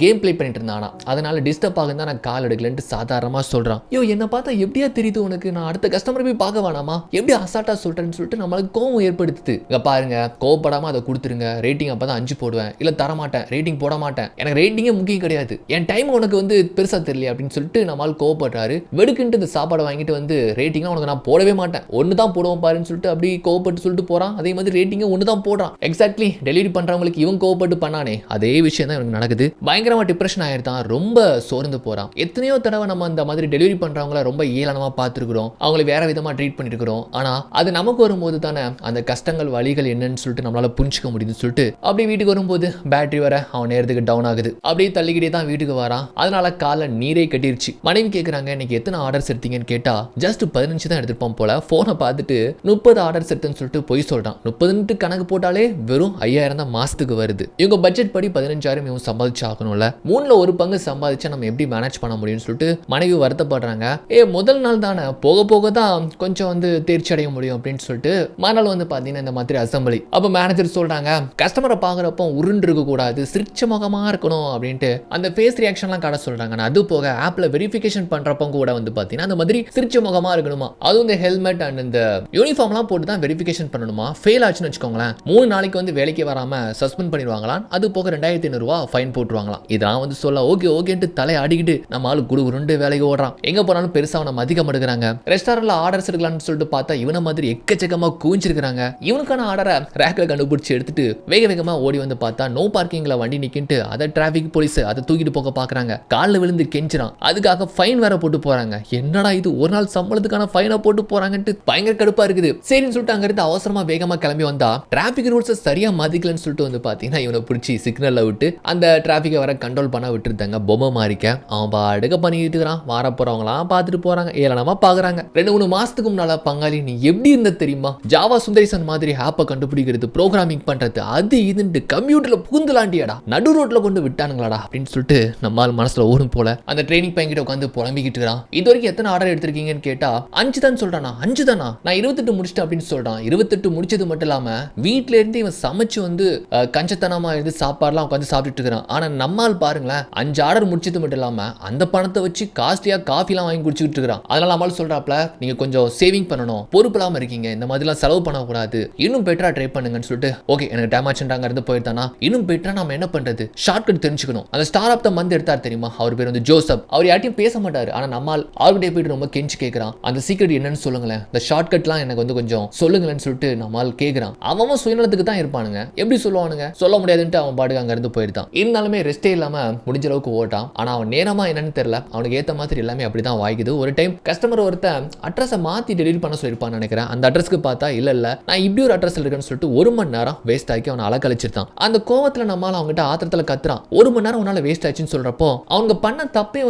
[SPEAKER 1] கேம் பிளே பண்ணிட்டு இருந்தானா. அதனால டிஸ்டர்ப் ஆகுது நான் கால் எடுக்கலன்னு சாதாரணமா சொல்றான். யோ என்ன பார்த்தா எப்படியா தெரியுது உனக்கு, நான் அடுத்த கஸ்டமர் போய் பார்க்க வேணாமா, எப்படி அசால்ட்டா சொல்றேன்னு சொல்லிட்டு நம்மளுக்கு கோவம் ஏற்படுத்துது. இங்க பாருங்க கோவப்படாம அதை கொடுத்துருங்க, ரேட்டிங் அப்பதான் 5 போடுவேன், இல்ல தர மாட்டேன், ரேட்டிங் போட மாட்டேன், எனக்கு ரேட்டிங்கே முக்கியம் கிடையாது, என் டைம் உனக்கு வந்து பெருசா தெரியல அப்படின்னு சொல்லிட்டு நம்மளால் கோவப்படுறாரு. வெடுக்குன்ட்டு இந்த சாப்பாடை வாங்கிட்டு வந்து ரேட்டிங்கா உனக்கு நான் போடவே மாட்டேன், ஒன்று தான் போடுவோம் பாருன்னு சொல்லிட்டு அப்படி கோவப்பட்டு சொல்லிட்டு போறான். அதே மாதிரி ரேட்டிங்க ஒன்று தான் போடுறான். எக்ஸாக்ட்லி டெலிவரி பண்றவங்களுக்கு இவன் கோவப்பட்டு பண்ணானே அதே விஷயம் தான் எனக்கு நடக்குது. பயங்கரமா டிப்ரெஷன் ஆயிருந்தான், ரொம்ப சோர்ந்து போறான். எத்தனையோ தடவை நம்ம அந்த மாதிரி டெலிவரி பண்றவங்கள ரொம்ப ஏளனமா பார்த்துருக்கிறோம், அவங்களை வேற விதமா ட்ரீட் பண்ணிருக்கிறோம். ஆனா அது நமக்கு வரும்போது தானே அந்த கஷ்டங்கள் வழிகள் என்னன்னு சொல்லிட்டு நம்மளால புரிஞ்சுக்க முடியுதுன்னு சொல்லிட்டு அப்படி வீட்டுக்கு வரும்போது பேட்டரி வர அவன் நேரத்துக்கு டவுன் ஆகுது. அப்படியே தள்ளிக்கிட்டே தான் வீட்டுக்கு வரான். அதனால காலை நீரே கட்டிருச்சு. மனைவி கேட்குறாங்க இன்னைக்கு எத்தனை ஆர்டர்ஸ் எடுத்தீங்கன்னு கேட்டா ஜஸ்ட் 15 தான் எடுத்துருப்போம் போல. போனை பார்த்துட்டு 30 ஆர்டர்ஸ் எடுத்துன்னு சொல்லிட்டு போய் சொல்றான். 30 கணக்கு போட்டாலே வெறும் 5000 தான் மாசத்துக்கு வருது. இவங்க பட்ஜெட் படி 15,000 இவங்க சம்பாதிச்சு ஆகணும்ல, 3ல் 1 பங்கு சம்பாதிச்சா நம்ம எப்படி மேனேஜ் பண்ண முடியும்னு சொல்லிட்டு மனைவி வருத்தப்படுறாங்க. முதல் நாள் தானே, போக போக தான் கொஞ்சம் வந்து தேர்ச்சி அடைய முடியும் அப்படின்னு சொல்லிட்டு மறுநாள் வந்து பாத்தீங்கன்னா இந்த மாதிரி அசம்பிளி. அப்ப மேனேஜர் சொல்றாங்க கஸ்டமரை பாக்குறப்போ உருண்டு இருக்க கூடாது, சிரிச்ச முகமா இருக்கணும் அப்படின்ட்டு அந்த ஃபேஸ் ரியாக்ஷன்லாம் காட்ட சொல்றாங்க. அது போக ஆப்ல வெரிஃபிகேஷன் பண்றப்போ கூட வந்து பாத்தீங்கன்னா அந்த மாதிரி சிரிச்ச முகமா இருக்கணுமா, அதுவும் இந்த ஹெல்மெட் அண்ட் இந்த யூனிஃபார்ம்லாம் போட்டு தான் வெரிஃபிகேஷன் பண்ணணுமா. ஃபெயில் ஆச்சுன்னு வச்சுக்கோங்களேன் 3 நாளைக்கு வந்து வேலைக்கு வராம சஸ்பெண்ட் பண்ணிடுவாங்களாம். அது போக 2500 ரூபா ஃபைன் போட்டுருவாங்களாம். இதான் வந்து சொல்ல ஓகேன்ட்டு தலை ஆடிக்கிட்டு நம்ம ஆளு குடு வேலைக்கு ஓடுறான். எங்க போனாலும் பெருசா அவனை மதிக்க மாட்டேங்கிறாங்க. ரெஸ்டாரண்ட்ல ஆர்டர்ஸ் எடுக்கலாம்னு சொல்லிட்டு பார்த்தா இவனை மாதிரி எக்கச்சக்கமா கூஞ்சிருக்காங்க. இவனுக்கான ஆர்டரை ரேக்ல கண்டுபிடிச்சு எடுத்துட்டு வேகமா ஓடி வந்து பார்த்தா நோ பார்க்கிங்ல வண்டி நிக்கிட்டு அதை டிராபிக் போலீஸ் அதை தூக்கிட்டு போக பாக்குறாங்க. கால காலில் விழுந்து கெஞ்சுறான். அதுக்காக ஃபைன் வேற போட்டு போறாங்க. என்னடா இது, ஒரு நாள் சம்பளத்துக்கான ஃபைனை போட்டு போறாங்கன்ட்டு பயங்கர கடுப்பா இருக்குது. சரின்னு சொல்லிட்டு அங்க இருந்து அவசரமா வேகமா கிளம்பி வந்தா டிராபிக் ரூல்ஸை சரியா மதிக்கலன்னு சொல்லிட்டு வந்து பாத்தீங்கன்னா இவனை பிடிச்சி சிக்னல்ல விட்டு அந்த டிராபிக்கை வர கண்ட்ரோல் பண்ண விட்டுருந்தாங்க. பொம்மை மாறிக்க அவன் பாடுக்க பண்ணிக்கிட்டு இருக்கிறான். வார போறவங்களாம் பார்த்துட்டு போறாங்க, ஏளனமா பாக்குறாங்க. 2-3 மாசத்துக்கு முன்னால பங்காளி நீ எப்படி இருந்த தெரியுமா, ஜாவா சுந்தரேசன் மாதிரி ஆப்பை கண்டுபிடிக்கிறது, ப்ரோக்ராமிங் பண்றது, அது இதுன்னு கம்ப்யூட்டர்ல புகுந்துலாண்டியாடா, நடு ரோட்ல கொண்டு விட்டானுங்களாடா அப்படின்னு சொல்லிட்டு நம்மால் மனசுல ஓடும் போல அந்த ட்ரைனிங் பையன்கிட்ட உட்காந்து புலம்பிக்கிட்டு இருக்கான். இது வரைக்கும் எத்தனை ஆர்டர் எடுத்திருக்கீங்கன்னு கேட்டா 5 தான் சொல்றானா. 5 தானா, நான் 28 முடிச்சிட்டேன் அப்படின்னு சொல்றான். 28 முடிச்சது மட்டும் இல்லாம வீட்ல இருந்து இவன் சமைச்சு வந்து கஞ்சத்தனமா இருந்து சாப்பாடுலாம் உட்காந்து சாப்பிட்டுட்டு இருக்கிறான். ஆனா நம்மால் பாருங்களேன், 5 ஆர்டர் முடிச்சது மட்டும் இல்லாம அந்த பணத்தை வச்சு காஸ்ட்லியா காஃபிலாம் வாங்கி குடிச்சுட்டு இருக்கிறான். அதனால நம்மால் சொல்றாப்ல, நீங்க கொஞ்சம் சேவிங் பண்ணணும், பொறுப்பு இல்லாம இருக்கீங்க, இந்த மாதிரிலாம் செலவு பண்ணக்கூடாது, இன்னும் பெட்டரா ட்ரை பண்ணுங்கன்னு சொல்லிட்டு ஓகே எனக்கு டைம் ஆச்சுன்றாங்க இருந்து போயிருந்தானா. இன்னும் பெட்டரா நம்ம என்ன பண்றது, ஷார்ட்கட் தெரிஞ்சுக்கணும். அந்த ஸ்டார் ஆப் தான் மந்து எடுத்தார் தெரியுமா, அவர் பேர் வந்து ஜோசப். அவர் யார்ட்டையும் பேச மாட்டாரு. ஆனா நம்மால் அவர்கிட்ட போயிட்டு ரொம்ப கெஞ்சி கேட்கிறான், அந்த சீக்ரெட் என்னன்னு சொல்லுங்களேன், இந்த ஷார்ட்கட்லாம் எனக்கு வந்து கொஞ்சம் சொல்லுங்களேன்னு சொல்லிட்டு நம்மால் கேட்கிறான். அவன் சுயநலத்துக்கு தான் இருப்பானுங்க, எப்படி சொல்லுவானுங்க, சொல்ல முடியாதுன்ட்டு அவன் பாட்டுக்கு அங்க இருந்து போயிருந்தான். இருந்தாலுமே ரெஸ்டே இல்லாம முடிஞ்ச அளவுக்கு ஓட்டான். ஆனா அவன் நேரமா என்னன்னு தெரியல, அவனுக்கு ஏத்த மாதிரி எல்லாமே அப்படிதான் வாய்க்குது. ஒரு டைம் கஸ்டமர் ஒருத்தன் அட்ரஸை மாத்தி டெலிவரி பண்ண சொல்லிருப்பான்னு நினைக்கிறேன். அந்த அட்ரஸ்க்கு பார்த்தா இல்ல நான் இப்படி ஒரு அட்ரஸ் இருக்குன்னு சொல்லிட்டு 1 மணி நேரம் வேஸ்ட் ஆக்கி அவனை அலக்கழிச்சிருந்தான். அந்த கோவத்துல நம்மால அவங்ககிட்ட ஆத்திரத்துல கத்துறான், 1 மணி நேரம் உன்னால வேஸ்ட் ஆச்சுன்னு சொல்றப்போ அவங்க பண்ண தப்பே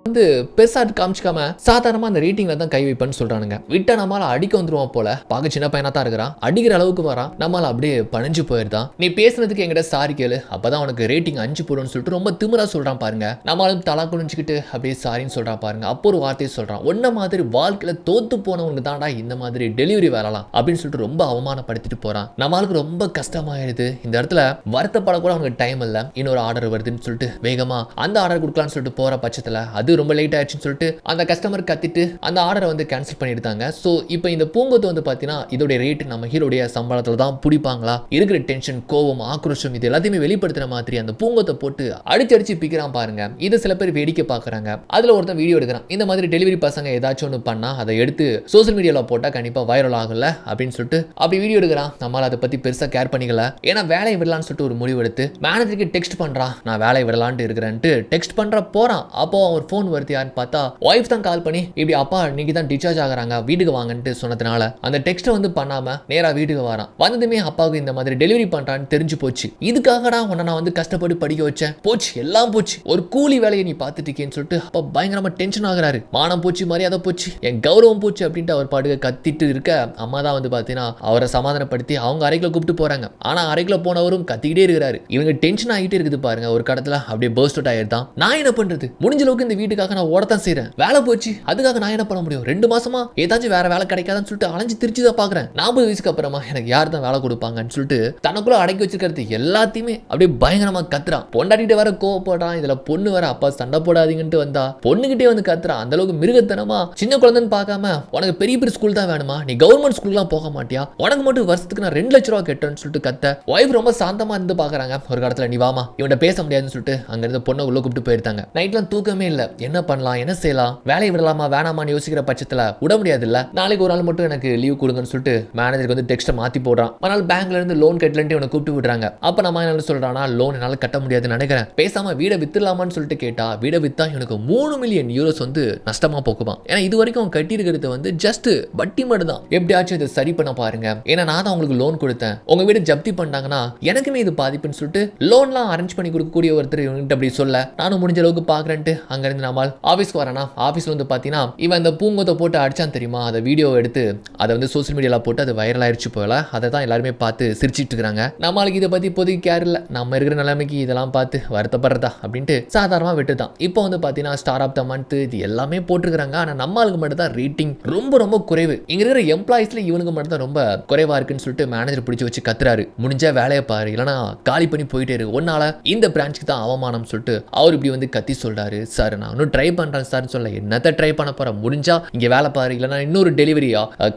[SPEAKER 1] வந்து பெருசா காமிச்சிக்காம சாதாரணமா அந்த ரேட்டிங்ல தான் கை வைப்பேன்னு சொல்றானுங்க. விட்டா நம்மளால அடிக்க வந்துருவான் போல, பார்க்க சின்ன பையனா தான் இருக்கிறான், அடிக்கிற அளவுக்கு வரான். நம்மளால அப்படியே பணிஞ்சு போயிருந்தான். நீ பேசுனதுக்கு எங்கிட்ட சாரி கேளு, அப்பதான் உனக்கு ரேட்டிங் 5 போடுன்னு சொல்லிட்டு ரொம்ப திமிரா சொல்றான் பாருங்க. நம்மளும் தலா குனிஞ்சுக்கிட்டு அப்படியே சாரின்னு சொல்றான் பாருங்க. அப்போ ஒரு வார்த்தையை சொல்றான், ஒன்ன மாதிரி வாழ்க்கையில தோத்து போனவனுக்கு தான்டா இந்த மாதிரி டெலிவரி வரலாம் அப்படின்னு சொல்லிட்டு ரொம்ப அவமானப்படுத்திட்டு போறான். நம்மளுக்கு ரொம்ப கஷ்டமாயிருது. இந்த இடத்துல வருத்தப்படக்கூட அவனுக்கு டைம் இல்ல. இன்னொரு ஆர்டர் வருதுன்னு சொல்லிட்டு வேகமா அந்த ஆர்டர் கொடுக்கலாம்னு சொல்லிட்டு போற பட்சத்துல அது ரொம்ப லேட் ஆயிடுச்சுன்னு சொல்லிட்டு அந்த கஸ்டமர் கத்திட்டு அந்த ஆர்டரை வந்து கேன்சல் பண்ணிடுதாங்க. ஸோ இப்போ இந்த பூங்கொத்து வந்து பார்த்தீங்கன்னா இதோட ரேட் நம்ம ஹீரோடைய சம்பளத்தில் தான் பிடிப்பாங்களா, இருக்கிற டென்ஷன், கோவம், ஆக்ரோஷம் இது எல்லாத்தையுமே வெளிப்படுத்துற மாதிரி அந்த பூங்கொத்தை போட்டு அடிச்சு பிக்கிறான் பாருங்க. இதை சில பேர் வேடிக்கை பார்க்குறாங்க. அதில் ஒருத்தன் வீடியோ எடுக்கிறான், இந்த மாதிரி டெலிவரி பசங்க ஏதாச்சும் ஒன்று பண்ணா அதை எடுத்து சோசியல் மீடியாவில் போட்டால் கண்டிப்பாக வைரல் ஆகல அப்படின்னு சொல்லிட்டு அப்படி வீடியோ எடுக்கிறான். நம்மளால் அதை பற்றி பெருசாக கேர் பண்ணிக்கல. ஏன்னா வேலையை விடலான்னு சொல்லிட்டு ஒரு முடிவு எடுத்து மேனேஜருக்கு டெக்ஸ்ட் பண்ணுறான், நான் வேலையை விடலான்ட்டு இருக்கிறேன்ட்டு டெக்ஸ்ட் பண்ணுற போகிறான். அப்போ அவர் ஃபோன் வருது, யாருன்னு பார்த்தா ஒய்ஃப் தான் கால் பண்ணி இப்படி அப்பா இன்னைக்கு தான் டிஸ்சார்ஜ் ஆகுறாங்க, வீட்டுக்கு வாங்கன்ட்டு சொன்னதுனால அந்த டெக்ஸ்ட்டை வந்து பண்ணாம நேரா வீட்டுக்கு வரான். வந்ததுமே அப்பாவுக்கு இந்த மாதிரி டெலிவரி பண்றான்னு தெரிஞ்சு போச்சு. இதுக்காகடா உன்னை நான் வந்து கஷ்டப்பட்டு படிக்க வச்சேன், போச்சு எல்லாம் போச்சு, ஒரு கூலி வேலையை நீ பார்த்துட்டு இருக்கேன்னு சொல்லிட்டு அப்பா பயங்கரமா டென்ஷன் ஆகுறாரு. மானம் போச்சு, மரியாதை போச்சு, என் கௌரவம் போச்சு அப்படின்ட்டு அவர் பாட்டுக்கு கத்திட்டு இருக்க அம்மா தான் வந்து பார்த்தீங்கன்னா அவரை சமாதானப்படுத்தி அவங்க அறைக்குள்ள கூப்பிட்டு போறாங்க. ஆனா அறைக்குள்ள போனவரும் கத்திக்கிட்டே இருக்கிறாரு. இவங்க டென்ஷன் ஆகிட்டே இருக்குது பாருங்க. ஒரு கடத்துல அப்படியே பர்ஸ்ட் அவுட் ஆயிருந்தான். நான் என்ன பண்றது, முடிஞ்ச அளவுக்கு இந்த வீட்டுக்காக நான் ஓடத்தான் செய்றேன், வேலை போச்சு, அதுக்காக நான் என்ன பண்ண முடியும், 2 மாசமா ஏதாச்சும் வேற வேலை கிடைக்காதுன்னு சொல்லிட்டு அலைஞ்சு திருச்சி தான் பாக்குறேன். 40 வயசுக்கு அப்புறமா எனக்கு யார் தான் வேலை கொடுப்பாங்கன்னு சொல்லிட்டு தனக்குள்ள அடக்கி வச்சிருக்கிறது எல்லாத்தையுமே அப்படியே பயங்கரமா கத்துறான். பொண்டாட்டிட்டு வேற கோவப்படுறான். இதுல பொண்ணு வேற அப்பா சண்டை போடாதீங்கன்ட்டு வந்தா பொண்ணுகிட்டே வந்து கத்துறான். அந்த அளவுக்கு மிருகத்தனமா சின்ன குழந்தைன்னு பார்க்காம உனக்கு பெரிய பெரிய ஸ்கூல் தான் வேணுமா, நீ கவர்மெண்ட் ஸ்கூல்லாம் போக மாட்டியா, உனக்கு மட்டும் வருஷத்துக்கு நான் 2 லட்சம் ரூபாய் கட்டுறேன்னு சொல்லிட்டு கத்த ஒய்ஃப் ரொம்ப சாந்தமா இருந்து பாக்குறாங்க. ஒரு காலத்துல நீ வாமா இவன்ட்ட பேச முடியாதுன்னு சொல்லிட்டு அங்க இருந்து பொண்ணை உள்ள கூப்பிட்டு போயிருந்தாங்க. நைட்லாம் தூக்கமே இல்ல, என்ன பண்ணலாம் என்ன செய்யலாம், வேலையை விடலாமா வேணாமான்னு யோசிக்கிற பட்சத்துல விட முடியாது இல்ல. நாளைக்கு ஒரு நாள் மட்டும் எனக்கு லீவ் கொடுங்கன்னு சொல்லிட்டு மேனேஜருக்கு வந்து டெக்ஸ்ட்டை மாத்தி போடுறான். ஆனால் பேங்க்ல இருந்து லோன் கட்டலன்ட்டு இவனை கூப்பிட்டு விடுறாங்க. அப்ப நம்ம என்ன சொல்றானா, லோன் என்னால கட்ட முடியாதுன்னு நினைக்கிறேன், பேசாம வீடை வித்துலாமான்னு சொல்லிட்டு கேட்டா வீடை வித்தா இவனுக்கு 3 மில்லியன் யூரோஸ் வந்து நஷ்டமா போக்குவான். ஏன்னா இது வரைக்கும் அவன் கட்டி இருக்கிறது வந்து ஜஸ்ட் வட்டி மட்டும் தான். எப்படியாச்சும் இதை சரி பண்ண பாருங்க, ஏன்னா நான் தான் உங்களுக்கு லோன் கொடுத்தேன், உங்க வீடு ஜப்தி பண்ணாங்கன்னா எனக்குமே இது பாதிப்புன்னு சொல்லிட்டு லோன்லாம் அரேஞ்ச் பண்ணி கொடுக்கக்கூடிய ஒருத்தர் இவன்கிட்ட அப்படி சொல்ல நானும் முடிஞ்ச அளவுக்கு பாக்குறேன்ட்டு அங்க இருந்து நம்மால் ஆபீஸ்க்கு வரனா. ஆபீஸ்ல வந்து பாத்தீங்கன்னா இவன் இந்த பூங்கொத்தை போட்டு அடிச்சான் தெரியுமா, அதை வீடியோ எடுத்து அதை வந்து சோசியல் மீடியால போட்டு அது வைரல் ஆயிடுச்சு போல. அதை தான் எல்லாருமே பார்த்து சிரிச்சிட்டு இருக்காங்க. நம்மளுக்கு இதை பத்தி இப்போதைக்கு கேர் இல்லை, நம்ம இருக்கிற நிலைமைக்கு இதெல்லாம் பார்த்து வருத்தப்படுறதா அப்படின்ட்டு சாதாரணமா விட்டுதான். இப்போ வந்து பாத்தீங்கன்னா ஸ்டார் ஆஃப் த மந்த் இது எல்லாமே போட்டுருக்காங்க. ஆனா நம்மளுக்கு மட்டும் தான் ரேட்டிங் ரொம்ப ரொம்ப குறைவு. இங்க இருக்கிற எம்ப்ளாயிஸ்ல இவனுக்கு மட்டும் தான் ரொம்ப குறைவா இருக்குன்னு சொல்லிட்டு மேனேஜர் பிடிச்சி வச்சு கத்துறாரு, முடிஞ்சா வேலையை பாரு இல்லைன்னா காலி பண்ணி போயிட்டே இருக்கு, ஒன்னால இந்த பிரான்ச்சுக்கு தான் அவமானம் சொல்லிட்டு அவர் இப்படி வந்து கத்தி சொல்றாரு. சார் நான் இன்னும் ட்ரை பண்றேன் சார்னு சொல்ல, என்னத்த ட்ரை பண்ண போற, முடிஞ்சா இங்க வேலை பாரு, இல்லைன்னா இன்னொரு டெலிவரி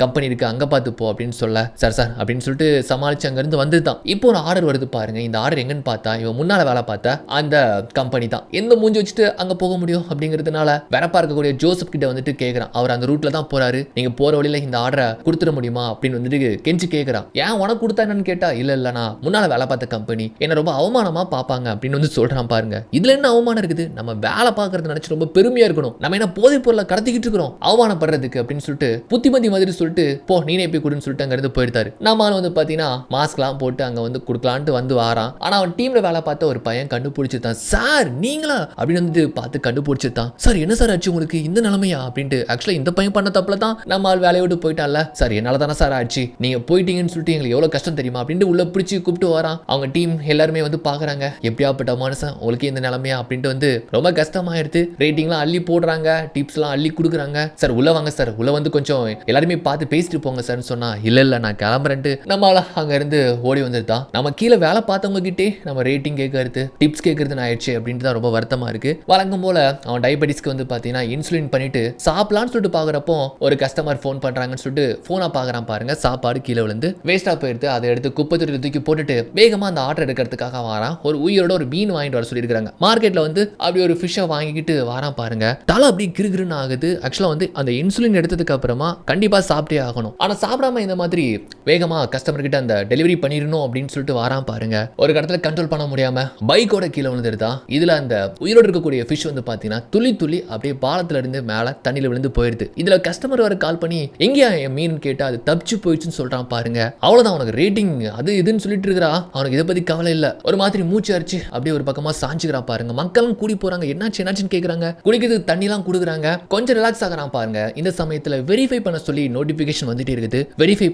[SPEAKER 1] கம்பெனி இருக்கு அங்க பார்த்து போ அப்படின்னு சொல்ல, சார் சார் அப்படின்னு சொல்லிட்டு சமாளிச்சு அங்க இருந்து வந்துதான். இப்போ ஒரு ஆர்டர் வருது பாருங்க. இந்த ஆர்டர் எங்கன்னு பார்த்தா இவன் முன்னால வேலை பார்த்தா அந்த கம்பெனி தான். எந்த மூஞ்சி வச்சுட்டு அங்க போக முடியும் அப்படிங்கிறதுனால வேறப்பா இருக்கக்கூடிய ஜோசப் கிட்ட வந்துட்டு கேட்கறான். அவர் அந்த ரூட்ல தான் போறாரு, நீங்க போற வழியில இந்த ஆர்டரை கொடுத்துட முடியுமா அப்படின்னு வந்துட்டு கெஞ்சி கேட்கறான். ஏன் உனக்கு கொடுத்தா என்னன்னு கேட்டா, இல்ல இல்ல நான் முன்னால வேலை பார்த்த கம்பெனி என்ன ரொம்ப அவமானமா பார்ப்பாங்க அப்படின்னு வந்து சொல்றான். பாருங்க இதுல என்ன அவமானம் இருக்குது, நம்ம வேலை பார்க்கறது நினைச்சு ரொம்ப பெருமையா இருக்கணும், நம்ம என்ன போதைப் பொருளை கடத்திக்கிட்டு இருக்கிறோம் அவமானப்படுறதுக்கு அப்படின்னு சொல்லிட்டு புத்திமதி மாதிரி சொல்லிட்டு போ நீனே போய் கொடுன்னு சொல்லிட்டு அங்க இருந்து போயிட்டாரு. நம்ம வந்து பாத்தீங்கன்னா மாஸ்க்லாம் போட்டு அங்க வந்து கொடுக்கலான்ட்டு வந்து வாரான். ஆனா அவன் டீம்ல வேலை பார்த்த ஒரு பையன் கண்டுபிடிச்சிருந்தான். சார் நீங்களா அப்படின்னு வந்து பார்த்து கண்டுபிடிச்சிருந்தான். சார் என்ன சார் ஆச்சு உங்களுக்கு இந்த நிலைமையா அப்படின்ட்டு. ஆக்சுவலா இந்த பையன் பண்ண தப்புல தான் நம்ம ஆள் வேலையை விட்டு போயிட்டால, சார் என்னால தானே சார் ஆச்சு, நீங்க போயிட்டீங்கன்னு சொல்லிட்டு எங்களுக்கு எவ்வளவு கஷ்டம் தெரியுமா அப்படின்ட்டு உள்ள பிடிச்சி கூப்பிட்டு வரான். அவங்க டீம் எல்லாருமே வந்து பாக்குறாங்க, எப்படியாப்பட்ட மனுஷன் உங்களுக்கு இந்த நிலைமையா அப்படின்ட்டு வந்து ரொம்ப கஷ்டமாயிருது. ரேட்டிங்லாம் அள்ளி போடுறாங்க, டிப்ஸ்லாம் அள்ளி கொடுக்குறாங்க. சார் உள்ள வாங்க சார், உள்ள வந்து கொஞ்சம் எல்லாருமே பார்த்து பேசிட்டு போங்க சார்னு சொன்னா, இல்ல இல்ல நான் கிளம்புறேன்ட்டு நம்மளால அங்க இருந்து ஓடி வந்துட்டான். நம்ம கீழே வேலை பார்த்தவங்க கிட்டே நம்ம ரேட்டிங் கேட்கறது டிப்ஸ் கேட்கறது ஆயிடுச்சு அப்படின்ட்டு தான் ரொம்ப வருத்தமா இருக்கு. வழங்கும் போல அவன் டயபெட்டிஸ்க்கு வந்து பாத்தீங்கன்னா இன்சுலின் பண்ணிட்டு சாப்பிடலான்னு சொல்லிட்டு பாக்குறப்போ ஒரு கஸ்டமர் ஃபோன் பண்றாங்கன்னு சொல்லிட்டு போனா பாக்குறான். பாருங்க சாப்பாடு கீழே விழுந்து வேஸ்டா போயிடுது. அதை எடுத்து குப்பை தொட்டி தூக்கி போட்டுட்டு வேகமா அந்த ஆர்டர் எடுக்கிறதுக்காக வாரான். ஒரு உயிரோட ஒரு மீன் வாங்கிட்டு வர சொல்லியிருக்காங்க. மார்க்கெட்ல வந்து அப்படி ஒரு ஃபிஷ்ஷை வாங்கிக்கிட்டு வாரான். பாருங்க தலை அப்படி கிருகிருன்னு ஆகுது. ஆக்சுவலா வந்து அந்த இன்சுலின் எடுத்ததுக்கு அப்புறமா கண்டிப்பா சாப்பிட்டே ஆகணும். ஆனா சாப்பிடாம இந்த மாதிரி வேகமா கஸ்டமர் கிட்ட அந்த டெலிவரி பண்ணிடணும் அப்படின்னு சொல்லிட்டு வாரான். பாருங்க ஒரு இடத்துல கண்ட்ரோல் பண்ண முடியாம பைக்கோட கீழே விழுந்துருதா. இதுல அந்த உயிரோடு இருக்கக்கூடிய ஃபிஷ் வந்து பாத்தீங்கன்னா துளி துளி அப்படியே பாலத்துல இருந்து மேல தண்ணியில விழுந்து போயிருது. இதுல கஸ்டமர் வர கால் பண்ணி எங்கேயா என் மீன் கேட்டா அது தப்பிச்சு போயிடுச்சுன்னு சொல்றான். பாருங்க அவ்வளவுதான், அவனுக்கு ரேட்டிங் அது இதுன்னு சொல்லிட்டு இருக்கிறா. அவனுக்கு இதை பத்தி கவலை இல்ல. ஒரு மாதிரி மூச்சு அரிச்சு அப்படியே ஒரு பக்கமா சாஞ்சுக்கிறான். பாருங்க மக்களும் கூடி போறாங்க, என்னாச்சு என்னாச்சுன்னு கேக்குறாங்க. குடிக்கிறதுக்கு தண்ணி எல்லாம் கொடுக்குறாங்க. கொஞ்சம் ரிலாக்ஸ் ஆகிறான். பாருங்க இந்த சமயத்துல வெரிஃபை பண்ண சொல்லி நோட்டிபிகேஷன் வந்துட்டே இருக்குது. வெரிஃபை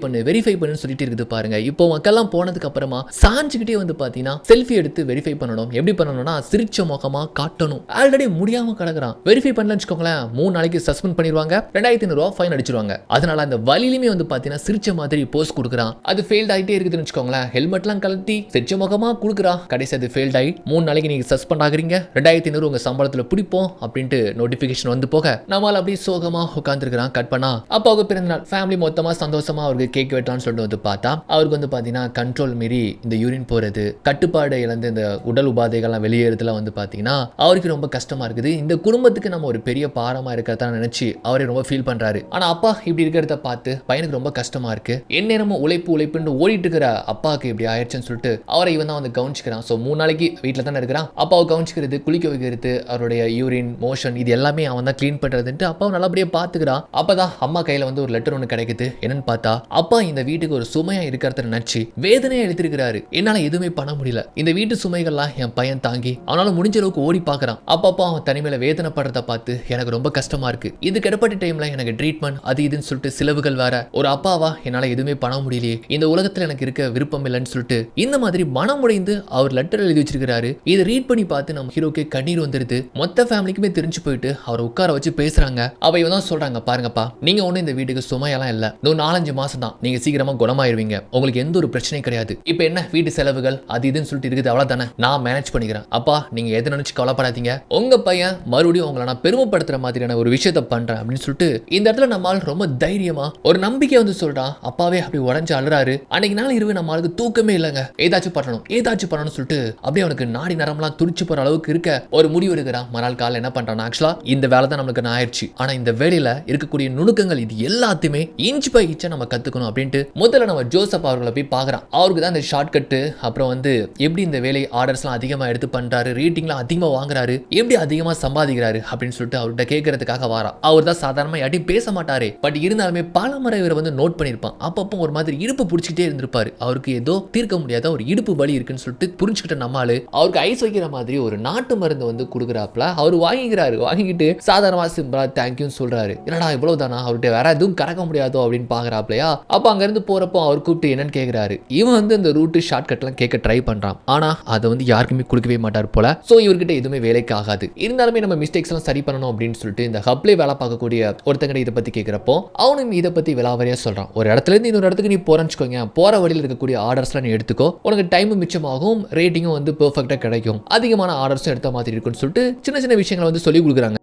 [SPEAKER 1] பண்ணு சொல்லிட்டு இருக்குது. பாருங்க இப்போ மக்கள்லாம் போனதுக்கு அப்புறமா சாஞ்சுக்கிட்டே வந்து பாத்தீங்கன்னா செல்ஃபி எடுத்து வெரிஃபை பண்ணணும். எப்படி பண்ணணும்னா சிரிச்ச முகமா காட்டணும். ஆல்ரெடி முடியாம கிடக்குறான். வெரிஃபை பண்ணலன்னு வச்சுக்கோங்களேன் 3 நாளைக்கு சஸ்பெண்ட் பண்ணிடுவாங்க, 2500 ரூபாய் ஃபைன் அடிச்சிருவாங்க. அதனால அந்த வலியிலுமே வந்து பாத்தீங்கன்னா சிரிச்ச மாதிரி போஸ்ட் கொடுக்குறான். அது ஃபெயில்ட் ஆகிட்டே இருக்குதுன்னு வச்சுக்கோங்களேன். ஹெல்மெட்லாம் கழட்டி சிரிச்ச முகமா கொடுக்குறான். கடைசி அது ஃபெயில்ட் ஆகி 3 நாளைக்கு நீங்க சஸ்பெண்ட் ஆகுறீங்க, 2500 உங்க சம்பளத்துல பிடிப்போம் அப்படின்ட்டு நோட்டிபிகேஷன் வந்து போக நம்மால் அப்படியே சோகமா உட்காந்துருக்கிறான். கட் பண்ணா அப்பாவுக்கு பிறந்த நாள், ஃபேமிலி மொத்தமா சந்தோஷமா அவருக்கு கேக் வெட்டலாம்னு சொல்லிட்டு வந்து பார்த்தா அவருக்கு வந்து பாத்தீங்கன்னா கண்ட்ரோல் மீறி இந்த யூரின் போறது, கட்டுப்பாடு இழந்து இந்த உடல் உபாதைகள்லாம் வெளியேறதுல வந்து பாத்தீங்கன்னா அவருக்கு ரொம்ப கஷ்டமா இருக்குது. இந்த குடும்பத்துக்கு நம்ம ஒரு பெரிய பாரமா இருக்கிறதா நினைச்சு அவரே ரொம்ப ஃபீல் பண்றாரு. ஆனா அப்பா இப்படி இருக்கிறத பார்த்து பையனுக்கு ரொம்ப கஷ்டமா இருக்கு. எந்நேரமும் உழைப்புன்னு ஓடிட்டு இருக்கிற அப்பாவுக்கு இப்படி ஆயிடுச்சுன்னு சொல்லிட்டு அவரை இவன் தான் வந்து கவனிச்சுக்கிறான். ஸோ 3 நாளைக்கு வீட்டில் தானே இருக்கிறான். அப்பாவை கவனிச்சுக்கிறது, குளிக்க வைக்கிறது, அவருடைய யூரின் மோஷன் இது எல்லாமே அவன் தான் கிளீன் பண்றதுன்ட்டு அப்பாவை நல்லபடியா பாத்துக்கிறான். அப்பதான் அம்மா கையில வந்து ஒரு லெட்டர் ஒன்று கிடைக்குது. என்னன்னு பார்த்தா அப்பா இந்த வீட்டுக்கு ஒரு சுமையா இருக்கிறத நினைச்சு வேதனையா எழுதிருக்கிறாரு. என்னால எதுவுமே பண்ண முடியல, இந்த வீட்டு சுமைகள்லாம் என் பையன் தாங்கி அவனால முடிஞ்ச அளவுக்கு ஓடி பார்க்கறான். அப்பப்போ அவன் தனிமையில வேதனைப்படுறத பார்த்து எனக்கு ரொம்ப கஷ்டமா இருக்கு. இதுக்கு இடப்பட்ட டைம்ல எனக்கு ட்ரீட்மெண்ட் அது இதுன்னு சொல்லிட்டு செலவுகள் வேற. ஒரு அப்பாவா என்னால எதுவுமே பண்ண முடியலையே, இந்த உலகத்துல எனக்கு இருக்க விருப்பம் இல்லைன்னு சொல்லிட்டு இந்த மாதிரி மனம் உடைந்து அவர் லெட்டர் எழுதி வச்சிருக்காரு. இதை ரீட் பண்ணி பார்த்து நம்ம ஹீரோக்கு கண்ணீர் வந்துருது. மொத்த ஃபேமிலிக்குமே தெரிஞ்சு போயிட்டு அவரை உட்கார வச்சு பேசுறாங்க. அவ இவன் தான் சொல்றாங்க, பாருங்கப்பா நீங்க ஒண்ணு இந்த வீட்டுக்கு சுமையெல்லாம் இல்ல, இன்னும் 4-5 மாசம் தான், நீங்க சீக்கிரமா குணமாயிருவீங்க, உங்களுக்கு எந்த ஒரு பிரச்சனையும் கிடையாது. இப்ப என்ன வீட்டு செலவுகள் அது இதுன்னு சொல்லிட்டு இருக்குது, அவ்வளவுதானே, நான் மேனேஜ் பண்ணிக்கிறேன். அப்பா நீங்க எதை நினைச்சு கவலைப்படாதீங்க, உங்க பையன் மறுபடியும் உங்களை நான் பெருமைப்படுத்துற மாதிரியான ஒரு விஷயத்த பண்றேன் அப்படின்னு சொல்லிட்டு இந்த இடத்துல நம்மால் ரொம்ப தைரியமா ஒரு நம்பிக்கை வந்து சொல்றான். அப்பாவே அப்படி உடஞ்சு அழுறாரு. அன்னைக்கு நாள் இரவு நம்மளுக்கு தூக்கமே இல்லைங்க, ஏதாச்சும் பண்ணணும்னு சொல்லிட்டு அப்படியே அவனுக்கு நாடி நரம்பெல்லாம் துடிச்சு போற அளவுக்கு இருக்க ஒரு முடிவு எடுக்கிறான். மறுநாள் காலையில் என்ன பண்றான், ஆக்சுவலா இந்த வேலை தான் நம்மளுக்கு ஆயிடுச்சு, ஆனா இந்த வேலையில இருக்கக்கூடிய நுணுக்கங்கள் இது எல்லாத்தையுமே இன்ச் பை இன்ச்சா நம்ம கத்துக்கணும் அப்படின்ட்டு முதல்ல நம்ம ஜோசப் அவர்களை போய் பார்க்கறான். அவருக்கு தான் இந்த ஷார்ட் கட்டு, அப்புறம் வந்து எப்படி இந்த வேலை ஆர்டர்ஸ்லாம் அதிகமா எடுத்து பண்றாரு, ரேட்டிங்லாம் அதிகமா வாங்குறாரு, எப்படி அதிகமா சம்பாதிக்கிறாரு அப்படின்னு சொல்லிட்டு அவர்கிட்ட கேட்கறதுக்காக வாரான். அவர் தான் சாதாரணமா யாரையும் பேச மாட்டாரு, பட் இருந்தாலுமே பல முறை இவரை வந்து நோட் பண்ணிருப்பான். அப்பப்போ ஒரு மாதிரி இடுப்பு பிடிச்சிக்கிட்டே இருந்திருப்பாரு. அவருக்கு ஏதோ தீர்க்க முடியாத ஒரு இடுப்பு வலி இருக்குன்னு சொல்லிட்டு புரிஞ்சுக்கிட்ட நம்மால அவருக்கு ஐஸ் வைக்கிற மாதிரி ஒரு நாட்டு மருந்து வந்து கொடுக்குறாப்ல. அவர் வாங்கிக்கிட்டு சாதாரணமா சிம்பிளா தேங்க்யூன்னு சொல்றாரு. என்னடா இவ்வளவுதானா, அவர்கிட்ட வேற எதுவும் கறக்க முடியாதோ அப்படின்னு பாக்குறாப்லையா. அப்ப அங்க இருந்து போறப்போ அவர் கூப்பிட்டு என்னன்னு கேக்குறாரு. இவன் வந்து இந்த ரூட் ஷார்ட் கட்லாம் கேட்க ட்ரை பண்றான். ஆனா அதை வந்து யாருக்குமே கொடுக்கவே மாட்டார் போல. சோ இவர்கிட்ட எதுவுமே வேலைக்கு ஆகாது. இருந்தாலுமே நம்ம மிஸ்டேக்ஸ் எல்லாம் சரி பண்ணணும் அப்படின்னு சொல்லிட்டு இந்த ஹப்ல வேலை பார்க்கக்கூடிய ஒருத்தங்க இதை பத்தி கேட்கிறப்போ அவனும் இதை பத்தி விலாவரியா சொல்றான். ஒரு இடத்துல இருந்து இன்னொரு இடத்துக்கு நீ போறேன்னு போற வழியில் இருக்கக்கூடிய ஆர்டர்ஸ்லாம் நீ எடுத்துக்கோ, உனக்கு டைம் மிச்சமாகும், ரேட்டிங்கும் வந்து பெர்ஃபெக்ட்டா கிடைக்கும், அதிகமான ஆர்டர்ஸும் எடுத்த மாதிரி இருக்குன்னு சொல்லிட்டு சின்ன சின்ன விஷயங்களை வந்து சொல்லி கொடுக்குறாங்க.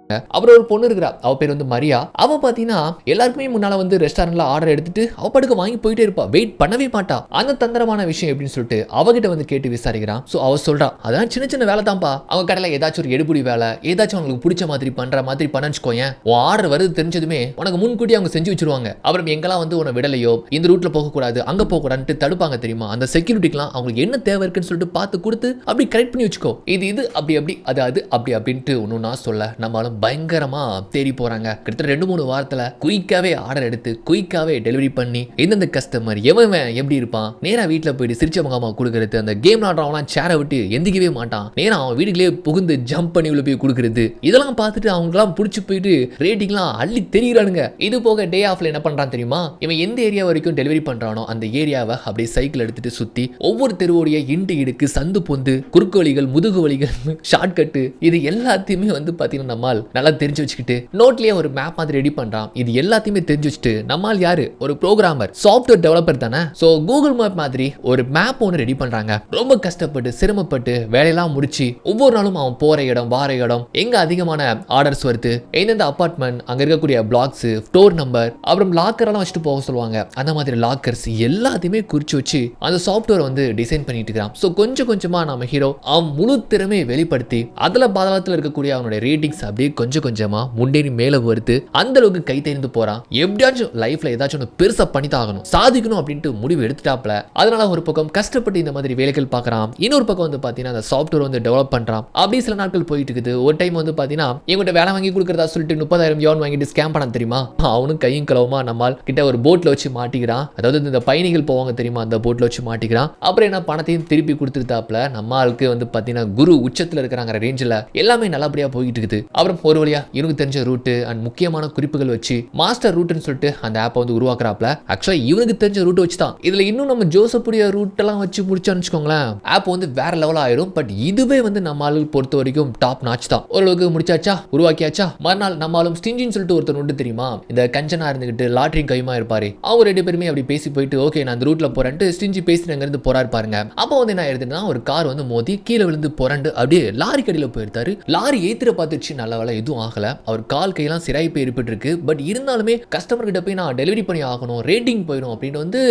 [SPEAKER 1] அப்புறம் ஒரு பொண்ணு இருக்கிறா, அவ பேர் வந்து மரியா. அவ பாத்தீங்கன்னா எல்லாருக்குமே முன்னால வந்து ரெஸ்டாரண்ட்ல ஆர்டர் எடுத்துட்டு அவ படுக்க வாங்கி போயிட்டே இருப்பா, வெயிட் பண்ணவே மாட்டா. அந்த தந்திரமான விஷயம் எப்படின்னு சொல்லிட்டு அவகிட்ட வந்து கேட்டு விசாரிக்கிறான். சோ அவ சொல்றா, அதான் சின்ன சின்ன வேலை தான்ப்பா, அவங்க கடையில ஏதாச்சும் ஒரு எடுபடி வேலை, ஏதாச்சும் அவங்களுக்கு பிடிச்ச மாதிரி பண்ற மாதிரி பண்ணச்சுக்கோயேன், உன் ஆர்டர் வருது தெரிஞ்சதுமே உனக்கு முன்கூட்டி அவங்க செஞ்சு வச்சிருவாங்க. அப்புறம் எங்கெல்லாம் வந்து உன விடலையோ, இந்த ரூட்ல போக கூடாது, அங்க போக கூடாதுன்னு தடுப்பாங்க தெரியுமா, அந்த செக்யூரிட்டிக்குலாம் அவங்களுக்கு என்ன தேவை இருக்குன்னு சொல்லிட்டு பார்த்து கொடுத்து அப்படி கரெக்ட் பண்ணி வச்சுக்கோ, இது அப்படி அப்படி அது அப்படி அப்படின்ட்டு ஒன்னும் நான் சொல்ல நம்மளும் பயங்கரமா தேடி போறாங்க. கிட்டத்தட்ட 2-3 வாரத்துல குயிக்காவே ஆர்டர் எடுத்து குயிக்காவே டெலிவரி பண்ணி எந்தெந்த கஸ்டமர் எவன் எப்படி இருப்பான், நேரா வீட்டுல போயிட்டு சிரிச்ச முகமா கொடுக்கறது, அந்த கேம் ஆடுறவங்களாம் சேரை விட்டு எந்திக்கவே மாட்டான், நேரா அவன் வீட்டுக்குள்ளே புகுந்து ஜம்ப் பண்ணி உள்ள போய் கொடுக்கறது, இதெல்லாம் பார்த்துட்டு அவங்கலாம் பிடிச்சி போயிட்டு ரேட்டிங்லாம் அள்ளி தெரிகிறானுங்க. இது போக டே ஆஃப்ல என்ன பண்றான் தெரியுமா, இவன் எந்த ஏரியா வரைக்கும் டெலிவரி பண்றானோ அந்த ஏரியாவை அப்படியே சைக்கிள் எடுத்துட்டு சுத்தி ஒவ்வொரு தெருவோடைய இண்டு இடுக்கு சந்து பொந்து குறுக்கு வழிகள் முதுகு வழிகள் ஷார்ட் கட்டு இது எல்லாத்தையுமே வந்து பாத்தீங்கன்னா நம்மால் நல்லா தெரிஞ்சு வச்சுக்கிட்டு நோட்லயே ஒரு மேப் மாதிரி ரெடி பண்றான். இது எல்லாத்தையுமே தெரிஞ்சு வச்சுட்டு நம்மால் யாரு, ஒரு ப்ரோக்ராமர் சாஃப்ட்வேர் டெவலப்பர் தானே. சோ கூகுள் மேப் மாதிரி ஒரு மேப் ஒன்று ரெடி பண்றாங்க. ரொம்ப கஷ்டப்பட்டு சிரமப்பட்டு வேலையெல்லாம் முடிச்சு ஒவ்வொரு நாளும் அவன் போற இடம் வார இடம் எங்க அதிகமான ஆர்டர்ஸ் வருது, எந்தெந்த அபார்ட்மெண்ட், அங்க இருக்கக்கூடிய பிளாக்ஸ், ஸ்டோர் நம்பர், அப்புறம் லாக்கர் எல்லாம் வச்சுட்டு போக சொல்லுவாங்க, அந்த மாதிரி லாக்கர்ஸ் எல்லாத்தையுமே குறிச்சு வச்சு அந்த சாஃப்ட்வேர் வந்து டிசைன் பண்ணிட்டு இருக்கான். சோ கொஞ்சம் கொஞ்சமா நம்ம ஹீரோ அவன் முழு திறமையை வெளிப்படுத்தி அதுல பாதாளத்தில் இருக்கக்கூடிய அவனுடைய ரேட்டிங்ஸ் அப்படியே கொஞ்சம் கொஞ்சமா முன்னேறி மேல வருது. அந்த அளவுக்கு கை தெரிந்து போறான். எப்படியாச்சும் லைஃப்ல ஏதாச்சும் ஒன்று பெருசா பண்ணித்தாகணும், சாதிக்கணும் அப்படின்ட்டு முடிவு எடுத்துட்டாப்ல. அதனால ஒரு பக்கம் கஷ்டப்பட்டு இந்த மாதிரி வேலைகள் பார்க்கறான், இன்னொரு பக்கம் வந்து பாத்தீங்கன்னா அந்த சாஃப்ட்வேர் வந்து டெவலப் பண்றான். அப்படி சில நாட்கள் போயிட்டு இருக்குது. ஒரு டைம் வந்து பாத்தீங்கன்னா இவங்கிட்ட வேலை வாங்கி கொடுக்கறதா சொல்லிட்டு 30,000 யோன் வாங்கிட்டு ஸ்கேம் பண்ண தெரியுமா, அவனும் கையும் களவுமா நம்மால் கிட்ட ஒரு போட்ல வச்சு மாட்டிக்கிறான். அதாவது இந்த பயணிகள் போவாங்க தெரியுமா, அந்த போட்ல வச்சு மாட்டிக்கிறான். அப்புறம் என்ன பணத்தையும் திருப்பி கொடுத்துட்டாப்ல. நம்ம ஆளுக்கு வந்து பாத்தீங்கன்னா குரு உச்சத்துல இருக்கிறாங்க ரேஞ்சில் எல்லாமே நல்லபடியா போயிட்டு இருக்குது. அப்புறம் ஒரு வழியா இவனுக்கு தெரிஞ்ச ரூட் அண்ட் முக்கியமான குறிப்புகள் வச்சு மாஸ்டர் ரூட்னு சொல்லிட்டு அந்த ஆப்பை வந்து உருவாக்குறாப்ல. ஆக்சுவலா இவனுக்கு தெரிஞ்ச ரூட் வச்சு தான். இதுல இன்னும் நம்ம ஜோசப்புடைய ரூட் எல்லாம் வச்சு முடிச்சோம்னு வச்சுக்கோங்களேன், ஆப் வந்து வேற லெவல் ஆயிரும். பட் இதுவே வந்து நம்ம ஆளு பொறுத்த வரைக்கும் டாப் நாச் தான். ஓரளவுக்கு முடிச்சாச்சா, உருவாக்கியாச்சா. மறுநாள் நம்ம ஆளும் ஸ்டிஞ்சின்னு சொல்லிட்டு ஒருத்தர் உண்டு தெரியுமா, இந்த கஞ்சனா இருந்துகிட்டு லாட்ரி கையுமா இருப்பாரு, அவங்க 2 பேருமே அப்படி பேசி போயிட்டு ஓகே நான் அந்த ரூட்ல போறேன்ட்டு ஸ்டிஞ்சி பேசி அங்க இருந்து போறாரு பாருங்க. அப்போ வந்து என்ன ஆயிருதுன்னா ஒரு கார் வந்து மோதி கீழே விழுந்து புரண்டு அப்படியே லாரி கடியில போயிருந்தாரு. லாரி ஏத்திர பார்த்துச்சு, நல்ல வேலை எதுவும் ஆகல. அவர் கால் கையெல்லாம் சிராய் போய் ஏற்பட்டிருக்கு. பட் இருந்தாலுமே கஸ்டமர் கிட்ட போய் நான் டெலிவரி பண்ணி ஆகணும், ரேட்டிங் போயிடும் அப்படின்னு வந்து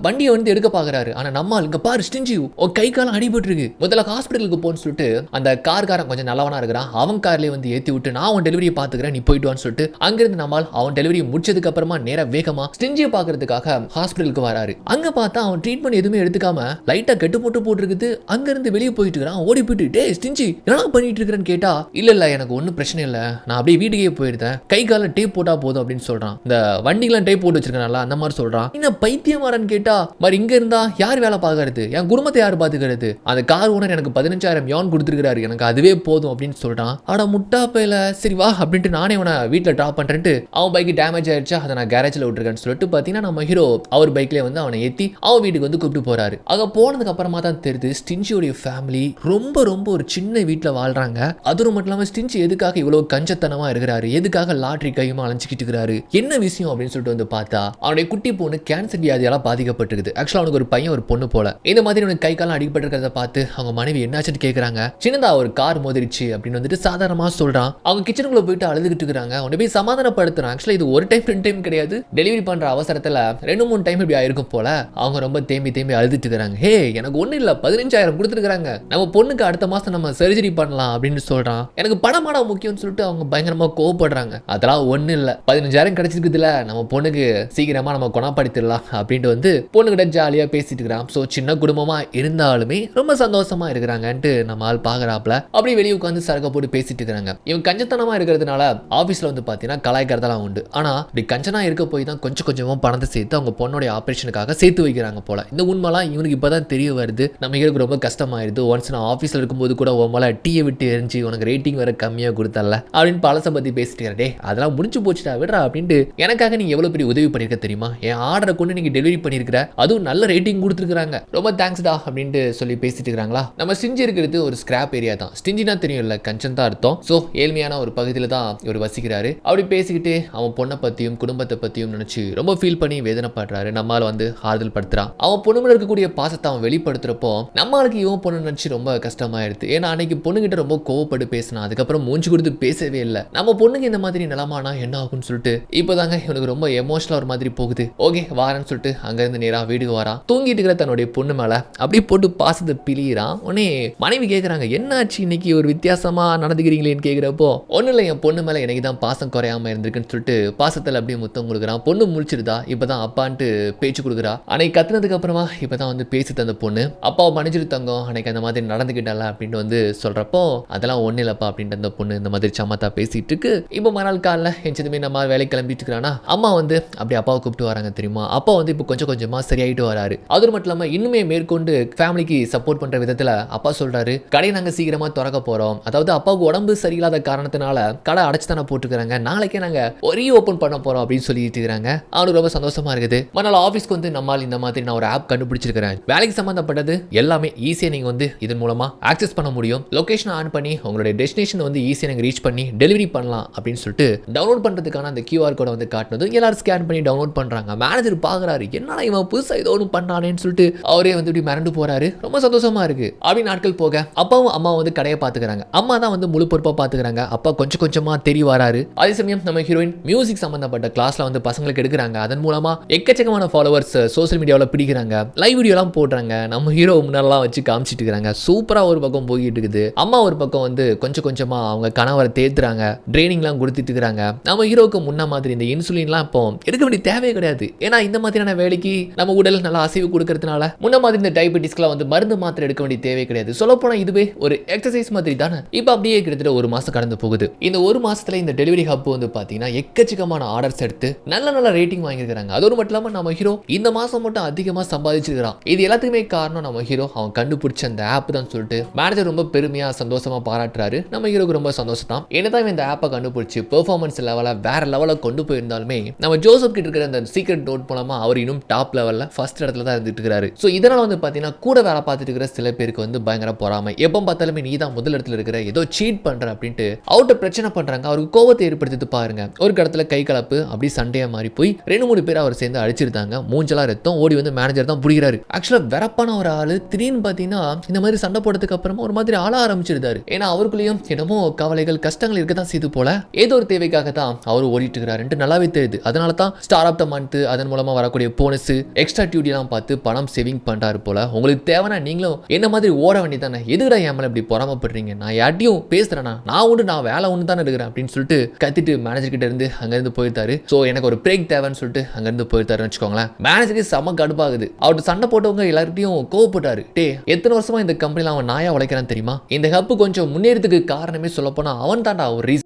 [SPEAKER 1] வண்டியை வந்து எடுக்க பாக்குறாரு. ஆனா நம்ம இங்க பாரு ஸ்டிஞ்சி கை காலம் அடிபட்டு இருக்கு, முதல்ல ஹாஸ்பிட்டலுக்கு போன்னு சொல்லிட்டு அந்த கார்காரன் கொஞ்சம் நல்லவனா இருக்கிறான், அவன் கார்லயே வந்து ஏத்தி விட்டு நான் அவன் டெலிவரியை பாத்துக்கிறேன் நீ போயிட்டு வான்னு சொல்லிட்டு அங்கிருந்து நம்மால் அவன் டெலிவரி முடிச்சதுக்கு அப்புறமா நேரா வேகமா ஸ்டிஞ்சியை பாக்குறதுக்காக ஹாஸ்பிட்டலுக்கு வராரு. அங்க பார்த்தா அவன் ட்ரீட்மெண்ட் எதுவுமே எடுத்துக்காம லைட்டா கெட்டு போட்டு இருக்குது. அங்க இருந்து வெளியே போயிட்டு இருக்கான். ஓடி போயிட்டு டே ஸ்டிஞ்சி என்ன பண்ணிட்டு இருக்கிறேன்னு கேட்டா இல்ல எனக்கு ஒன்றும் பிரச்சனை இல்லை, நான் அப்படியே வீட்டுக்கே போயிருந்தேன், கை கால டேப் போட்டா போதும் அப்படின்னு சொல்றான். இந்த வண்டிக்கெல்லாம் டேப் போட்டு வச்சிருக்கனால அந்த மாதிரி சொல்றான். இன்னும் பைத்தியமாரன்னு கேட்டா மாதிரி இங்க இருந்தா யார் வேலை பார்க்கறது, என் குடும்பத்தை யார் பாத்துக்கிறது, அந்த கார் ஓனர் எனக்கு 15,000 யோன் கொடுத்துருக்காரு, எனக்கு அதுவே போதும் அப்படின்னு சொல்றான். ஆனா முட்டா பையில சரி வா அப்படின்ட்டு நானே அவனை வீட்டில் ட்ராப் பண்றேன்ட்டு அவன் பைக் டேமேஜ் ஆயிடுச்சா அதை நான் கேரேஜ்ல விட்டுருக்கேன்னு சொல்லிட்டு பாத்தீங்கன்னா நம்ம ஹீரோ அவர் பைக்ல வந்து அவனை ஏத்தி அவன் வீட்டுக்கு வந்து கூப்பிட்டு போறாரு. அங்க போனதுக்கு அப்புறமா தான் தெரியுது ஸ்டிஞ்சியோடைய ஃபேமிலி ரொம்ப ரொம்ப ஒரு சின்ன வீட்டில் வாழ்றாங்க. அது மட்டும் இல்லாம ஸ்டிஞ்சி எதுக்காக இவ்வளவு கஞ்சத்தனமா இருக்கிறாரு, எதுக்காக லாட்ரி கையுமா அலைஞ்சிக்கிட்டு இருக்கிறாரு, என்ன விஷயம் அப்படின்னு சொல்லிட்டு வந்து பார்த்தா அவனுடைய குட்டி பொண்ணு கேன்சர் வியாதியால பாதிக்கப்பட்டிருக்குது. ஆக்சுவலா அவனுக்கு ஒரு பையன் ஒரு பொண்ணு போல. இந்த மாதிரி அவனுக்கு கை காலம் அடிபட்டிருக்கிறத பார்த்து அவங்க மனைவி என்னாச்சுன்னு கேட்கறாங்க. சின்னதா ஒரு கார் மோதிருச்சு அப்படின்னு வந்துட்டு சாதாரணமா சொல்றான். அவங்க கிச்சனுக்குள்ள போயிட்டு அழுதுகிட்டு இருக்காங்க. அவனை போய் சமாதானப்படுத்துறான். ஆக்சுவலா இது ஒரு டைம் 2 டைம் கிடையாது, டெலிவரி பண்ற அவசரத்துல 2-3 டைம் இப்படி ஆயிருக்கும் போல. அவங்க ரொம்ப தேம்பி அழுதுட்டு இருக்காங்க. ஹே எனக்கு ஒண்ணு இல்ல 15,000 கொடுத்துருக்காங்க, நம்ம பொண்ணுக்கு அடுத்த மாசம் நம்ம சர்ஜரி பண்ணலாம் அப்படின்னு சொல்றான். எனக்கு பணமாடா முக்கியம்னு சொல்லிட்டு அவங்க பயங்கரமா கோவப்படுறாங்க. அதெல்லாம் ஒண்ணு இல்ல 15,000 கிடைச்சிருக்குதுல, நம்ம பொண்ணுக்கு சீக்கிரமா நம்ம குணப்படுத்திடலாம் அப்படின்ட்டு வந்து பொண்ணுகிட்ட ஜாலியா பேசிட்டு இருக்கிறான். சோ சின்ன குடும்பமா இருந்தாலுமே ரொம்ப சந்தோஷமா இருக்கிறாங்கன்ட்டு நம்ம ஆள் பாக்குறாப்ல. அப்படியே வெளியே உட்காந்து சரக்க போட்டு பேசிட்டு இருக்காங்க. இவன் கஞ்சத்தனமா இருக்கிறதுனால ஆபீஸ்ல வந்து பாத்தீங்கன்னா கலாய்க்கிறதெல்லாம் உண்டு. ஆனா இப்படி கஞ்சனா இருக்க போய் தான் கொஞ்சம் கொஞ்சமா பணத்தை சேர்த்து அவங்க பொண்ணுடைய ஆபரேஷனுக்காக சேர்த்து வைக்கிறாங்க போல. இந்த உண்மைலாம் இவனுக்கு இப்பதான் தெரிய வருது. நம்ம ஹீரோக்கு ரொம்ப கஷ்டமாயிருது. ஒன்ஸ் நான் ஆபீஸ்ல இருக்கும்போது கூட உன் டீயை விட்டு எரிஞ்சு உனக்கு ரேட்டிங் வேற கம்மியா கொடுத்தல அப்படின்னு பழசை பத்தி பேசிட்டு அதெல்லாம் முடிஞ்சு போச்சுடா விடுறா அப்படின்ட்டு எனக்காக நீ எவ்வளவு பெரிய உதவி பண்ணிருக்க தெரியுமா, என் ஆர்டரை கொண்டு நீங்க டெலிவரி பண்ணிருக்கிற, அதுவும் நல்ல ரேட்டிங் கொடுத்துருக்காங்க, ரொம்ப தேங்க்ஸ்டா அப்படின்ட்டு சொல்லி பேசிட்டு இருக்காங்களா. நம்ம ஸ்டிஞ்சி இருக்கிறது ஒரு ஸ்கிராப் ஏரியா தான். ஸ்டிஞ்சினா தெரியும் இல்ல, கஞ்சன் தான் அர்த்தம். சோ ஏழ்மையான ஒரு பகுதியில தான் இவர் வசிக்கிறாரு. அப்படி பேசிக்கிட்டு அவன் பொண்ணை பத்தியும் குடும்பத்தை பத்தியும் நினைச்சு ரொம்ப ஃபீல் பண்ணி வேதனைப்படுறாரு. நம்மால வந்து ஆறுதல் படுத்துறான். அவன் பொண்ணு இருக்கக்கூடிய பாசத்தை அவன் வெளிப்படுத்துறப்போ நம்மளுக்கு இவன் பொண்ணு நினைச்சு ரொம்ப கஷ்டமாயிருது. ஏன்னா அன்னைக்கு பொண்ணுகிட்ட ரொம்ப கோவப்பட்டு பேசினான். அதுக்கப்புறம் மூஞ்சி கொடுத்து பொழுது பேசவே இல்லை. நம்ம பொண்ணுங்க இந்த மாதிரி நிலமானா என்ன ஆகும்னு சொல்லிட்டு இப்போதாங்க இவனுக்கு ரொம்ப எமோஷனலா ஒரு மாதிரி போகுது. ஓகே வாரன்னு சொல்லிட்டு அங்கிருந்து நேரா வீட்டுக்கு வரான். தூங்கிட்டு இருக்கிற தன்னுடைய பொண்ணு மேல அப்படியே போட்டு பாசத்தை பிழிறான். உடனே மனைவி கேட்கறாங்க, என்னாச்சு இன்னைக்கு ஒரு வித்தியாசமா நடந்துக்கிறீங்களேன்னு கேட்கிறப்போ, ஒன்னும் இல்லை என் பொண்ணு மேல எனக்கு தான் பாசம் குறையாம இருந்திருக்குன்னு சொல்லிட்டு பாசத்தில் அப்படியே முத்தம் கொடுக்குறான். பொண்ணு முழிச்சிருதா, இப்பதான் அப்பான்ட்டு பேச்சு கொடுக்குறா. அன்னைக்கு கத்துனதுக்கு அப்புறமா இப்பதான் வந்து பேசி தந்த பொண்ணு அப்பாவை மன்னிச்சிரு தங்கம், அன்னைக்கு அந்த மாதிரி நடந்துக்கிட்டால அப்படின்னு வந்து சொல்றப்போ, அதெல்லாம் ஒண்ணு இல்லப்பா அப்படின்ட்டு அந்த பொண்ணு இந்த மாதிரி சமத்தா பேசிட்டு இருக்கு. இப்போ மறுநாள் காலைல எஞ்சதுமே நம்ம வேலை கிளம்பிட்டு இருக்கிறானா, அம்மா வந்து அப்படி அப்பாவை கூப்பிட்டு வராங்க தெரியுமா. அப்பா வந்து இப்போ கொஞ்சம் கொஞ்சமா சரியாயிட்டு வராரு. அது மட்டும் இல்லாம இன்னுமே மேற்கொண்டு ஃபேமிலிக்கு சப்போர்ட் பண்ற விதத்துல அப்பா சொல்றாரு, கடை நாங்க சீக்கிரமா திறக்க போறோம். அதாவது அப்பாவுக்கு உடம்பு சரியில்லாத காரணத்தினால கடை அடைச்சு தானே போட்டுக்கிறாங்க, நாளைக்கே நாங்க ரீ ஓபன் பண்ண போறோம் அப்படின்னு சொல்லிட்டு இருக்காங்க. அவனுக்கு ரொம்ப சந்தோஷமா இருக்குது. மறுநாள் ஆஃபீஸ்க்கு வந்து நம்மால் இந்த மாதிரி நான் ஒரு ஆப் கண்டுபிடிச்சிருக்கிறேன், வேலைக்கு சம்பந்தப்பட்டது எல்லாமே ஈஸியா நீங்க வந்து இதன் மூலமா ஆக்சஸ் பண்ண முடியும். லொகேஷன் ஆன் பண்ணி உங்களுடைய டெஸ்டினேஷன் வந்து ஈஸியா நீங்க ரீச் பண்ணி டெலிவரி பண்ணலாம் அப்படின்னு சொல்லிட்டு டவுன்லோட் பண்றதுக்கான அந்த QR கோடை வந்து காட்டினது எல்லாரும் ஸ்கேன் பண்ணி டவுன்லோட் பண்றாங்க. மேனேஜர் பாக்குறாரு, என்னடா இவன் புதுசா ஏதோ ஒன்று பண்ணானேன்னு சொல்லிட்டு அவரே வந்து இப்படி மிரண்டு போறாரு. ரொம்ப சந்தோஷமா இருக்கு. அப்படி நாட்கள் போக அப்பாவும் அம்மாவும் வந்து கடையை பாத்துக்கிறாங்க. அம்மா தான் வந்து முழு பொறுப்பா பாத்துக்கிறாங்க. அப்பா கொஞ்சம் கொஞ்சமா தெரிய வராரு. அதே சமயம் நம்ம ஹீரோயின் மியூசிக் சம்பந்தப்பட்ட கிளாஸ்ல வந்து பசங்களுக்கு எடுக்கிறாங்க. அதன் மூலமா எக்கச்சக்கமான ஃபாலோவர்ஸ் சோசியல் மீடியாவில் பிடிக்கிறாங்க. லைவ் வீடியோலாம் போடுறாங்க. நம்ம ஹீரோ முன்னெல்லாம் வச்சு காமிச்சிட்டு இருக்காங்க. சூப்பரா ஒரு பக்கம் போயிட்டு இருக்குது. அம்மா ஒரு பக்கம் வந்து கொஞ்சம் கொஞ்சமா அவங்க கணவரை தேத்துறாங்க, ட்ரைனிங்லாம் கொடுத்துட்டு இருக்காங்க. நம்ம ஹீரோக்கு முன்ன மாதிரி இந்த இன்சுலின்லாம் இப்போ எடுக்க வேண்டிய தேவையே கிடையாது. ஏன்னா இந்த மாதிரியான வேலைக்கு நம்ம உடல் நல்லா அசைவு கொடுக்கறதுனால முன்ன மாதிரி இந்த டயபெட்டிஸ்க்குலாம் வந்து மருந்து மாத்திரை எடுக்க வேண்டிய தேவை கிடையாது. சொல்ல போனா இதுவே ஒரு எக்ஸசைஸ் மாதிரி தானே. இப்போ அப்படியே கிட்டத்தட்ட ஒரு மாசம் கடந்து போகுது. இந்த ஒரு மாசத்துல இந்த டெலிவரி ஹப் வந்து பாத்தீங்கன்னா எக்கச்சக்கமான ஆர்டர்ஸ் எடுத்து நல்ல நல்ல ரேட்டிங் வாங்கியிருக்காங்க. அதோடு மட்டும் இல்லாம நம்ம ஹீரோ இந்த மாசம் மட்டும் அதிகமா சம்பாதிச்சிருக்கான். இது எல்லாத்துக்குமே காரணம் நம்ம ஹீரோ அவன் கண்டுபிடிச்ச அந்த ஆப் தான் சொல்லிட்டு மேனேஜர் ரொம்ப பெருமையா சந்தோஷமா பாராட்டுறாரு. நம்ம ஹீரோக்கு ரொம்ப சந்தோஷம் தான். என்னதான் இந்த ஆப்பை கண்டுபிடிச்சு பெர்ஃபார்மன்ஸ் லெவல வேற லெவலில் கொண்டு போயிருந்தாலுமே நம்ம ஜோசப் கிட்ட இருக்கிற அந்த சீக்ரெட் நோட் மூலமா அவர் இன்னும் டாப் லெவல்ல ஃபர்ஸ்ட் இடத்துல தான் இருந்துட்டு இருக்காரு. ஸோ இதனால வந்து பாத்தீங்கன்னா கூட வேலை பார்த்துட்டு இருக்கிற சில பேருக்கு வந்து பயங்கர பொறாமை. எப்போ பார்த்தாலுமே நீ தான் முதல் இடத்துல இருக்கிற, ஏதோ சீட் பண்ற அப்படின்ட்டு அவர்கிட்ட பிரச்சனை பண்றாங்க. அவருக்கு கோபத்தை ஏற்படுத்திட்டு பாருங்க. ஒரு இடத்துல கை கலப்பு அப்படி சண்டையா மாறி போய் 2-3 பேர் அவர் சேர்ந்து அடிச்சிருந்தாங்க. மூஞ்செல்லாம் ரத்தம். ஓடி வந்து மேனேஜர் தான் பிடிக்கிறாரு. ஆக்சுவலா வெறப்பான ஒரு ஆளு திடீர்னு பாத்தீங்கன்னா இந்த மாதிரி சண்டை போடுறதுக்கு அப்புறமா ஒரு மாதிரி ஆள ஆரம்பிச்சிருந்தாரு. ஏன்னா அவருக்குள்ளேயும் என்னமோ கவலைகள் கஷ்டங்கள் இருக்கதான் செய்து போல. ஏதோ ஒரு தேவைக்காக தான் அவர் ஓடிட்டு இருக்கிறாருன்ட்டு நல்லாவே தெரியுது. அதனால தான் ஸ்டார் ஆஃப் த மந்த் அதன் மூலமா வரக்கூடிய போனஸ் எக்ஸ்ட்ரா டியூட்டி எல்லாம் பார்த்து பணம் சேவிங் பண்றாரு போல. உங்களுக்கு தேவைன்னா நீங்களும் என்ன மாதிரி ஓட வேண்டியதானே. எதுக்குடா என் மேல இப்படி பொறாமப்படுறீங்க, நான் யார்ட்டையும் பேசுறேனா, நான் வேலை ஒன்று தானே இருக்கிறேன் அப்படின்னு சொல்லிட்டு கத்திட்டு மேனேஜர் கிட்ட இருந்து அங்கிருந்து போயிருந்தாரு. ஸோ எனக்கு ஒரு பிரேக் தேவைன்னு சொல்லிட்டு அங்கிருந்து போயிருந்தாருன்னு வச்சுக்கோங்களேன். மேனேஜருக்கு செம கடுப்பாகுது. அவர்கிட்ட சண்டை போட்டவங்க எல்லார்ட்டையும் கோவப்பட்டாரு. டே எத்தனை வருஷமா இந்த கம்பெனில அவன் நாயா உழைக்கிறான்னு தெரியுமா, இந்த ஹப்பு கொஞ்சம் முன்னேறதுக்கு காரணமே சொல்ல போனா அவன் தான்டா ஒரு ரீசன்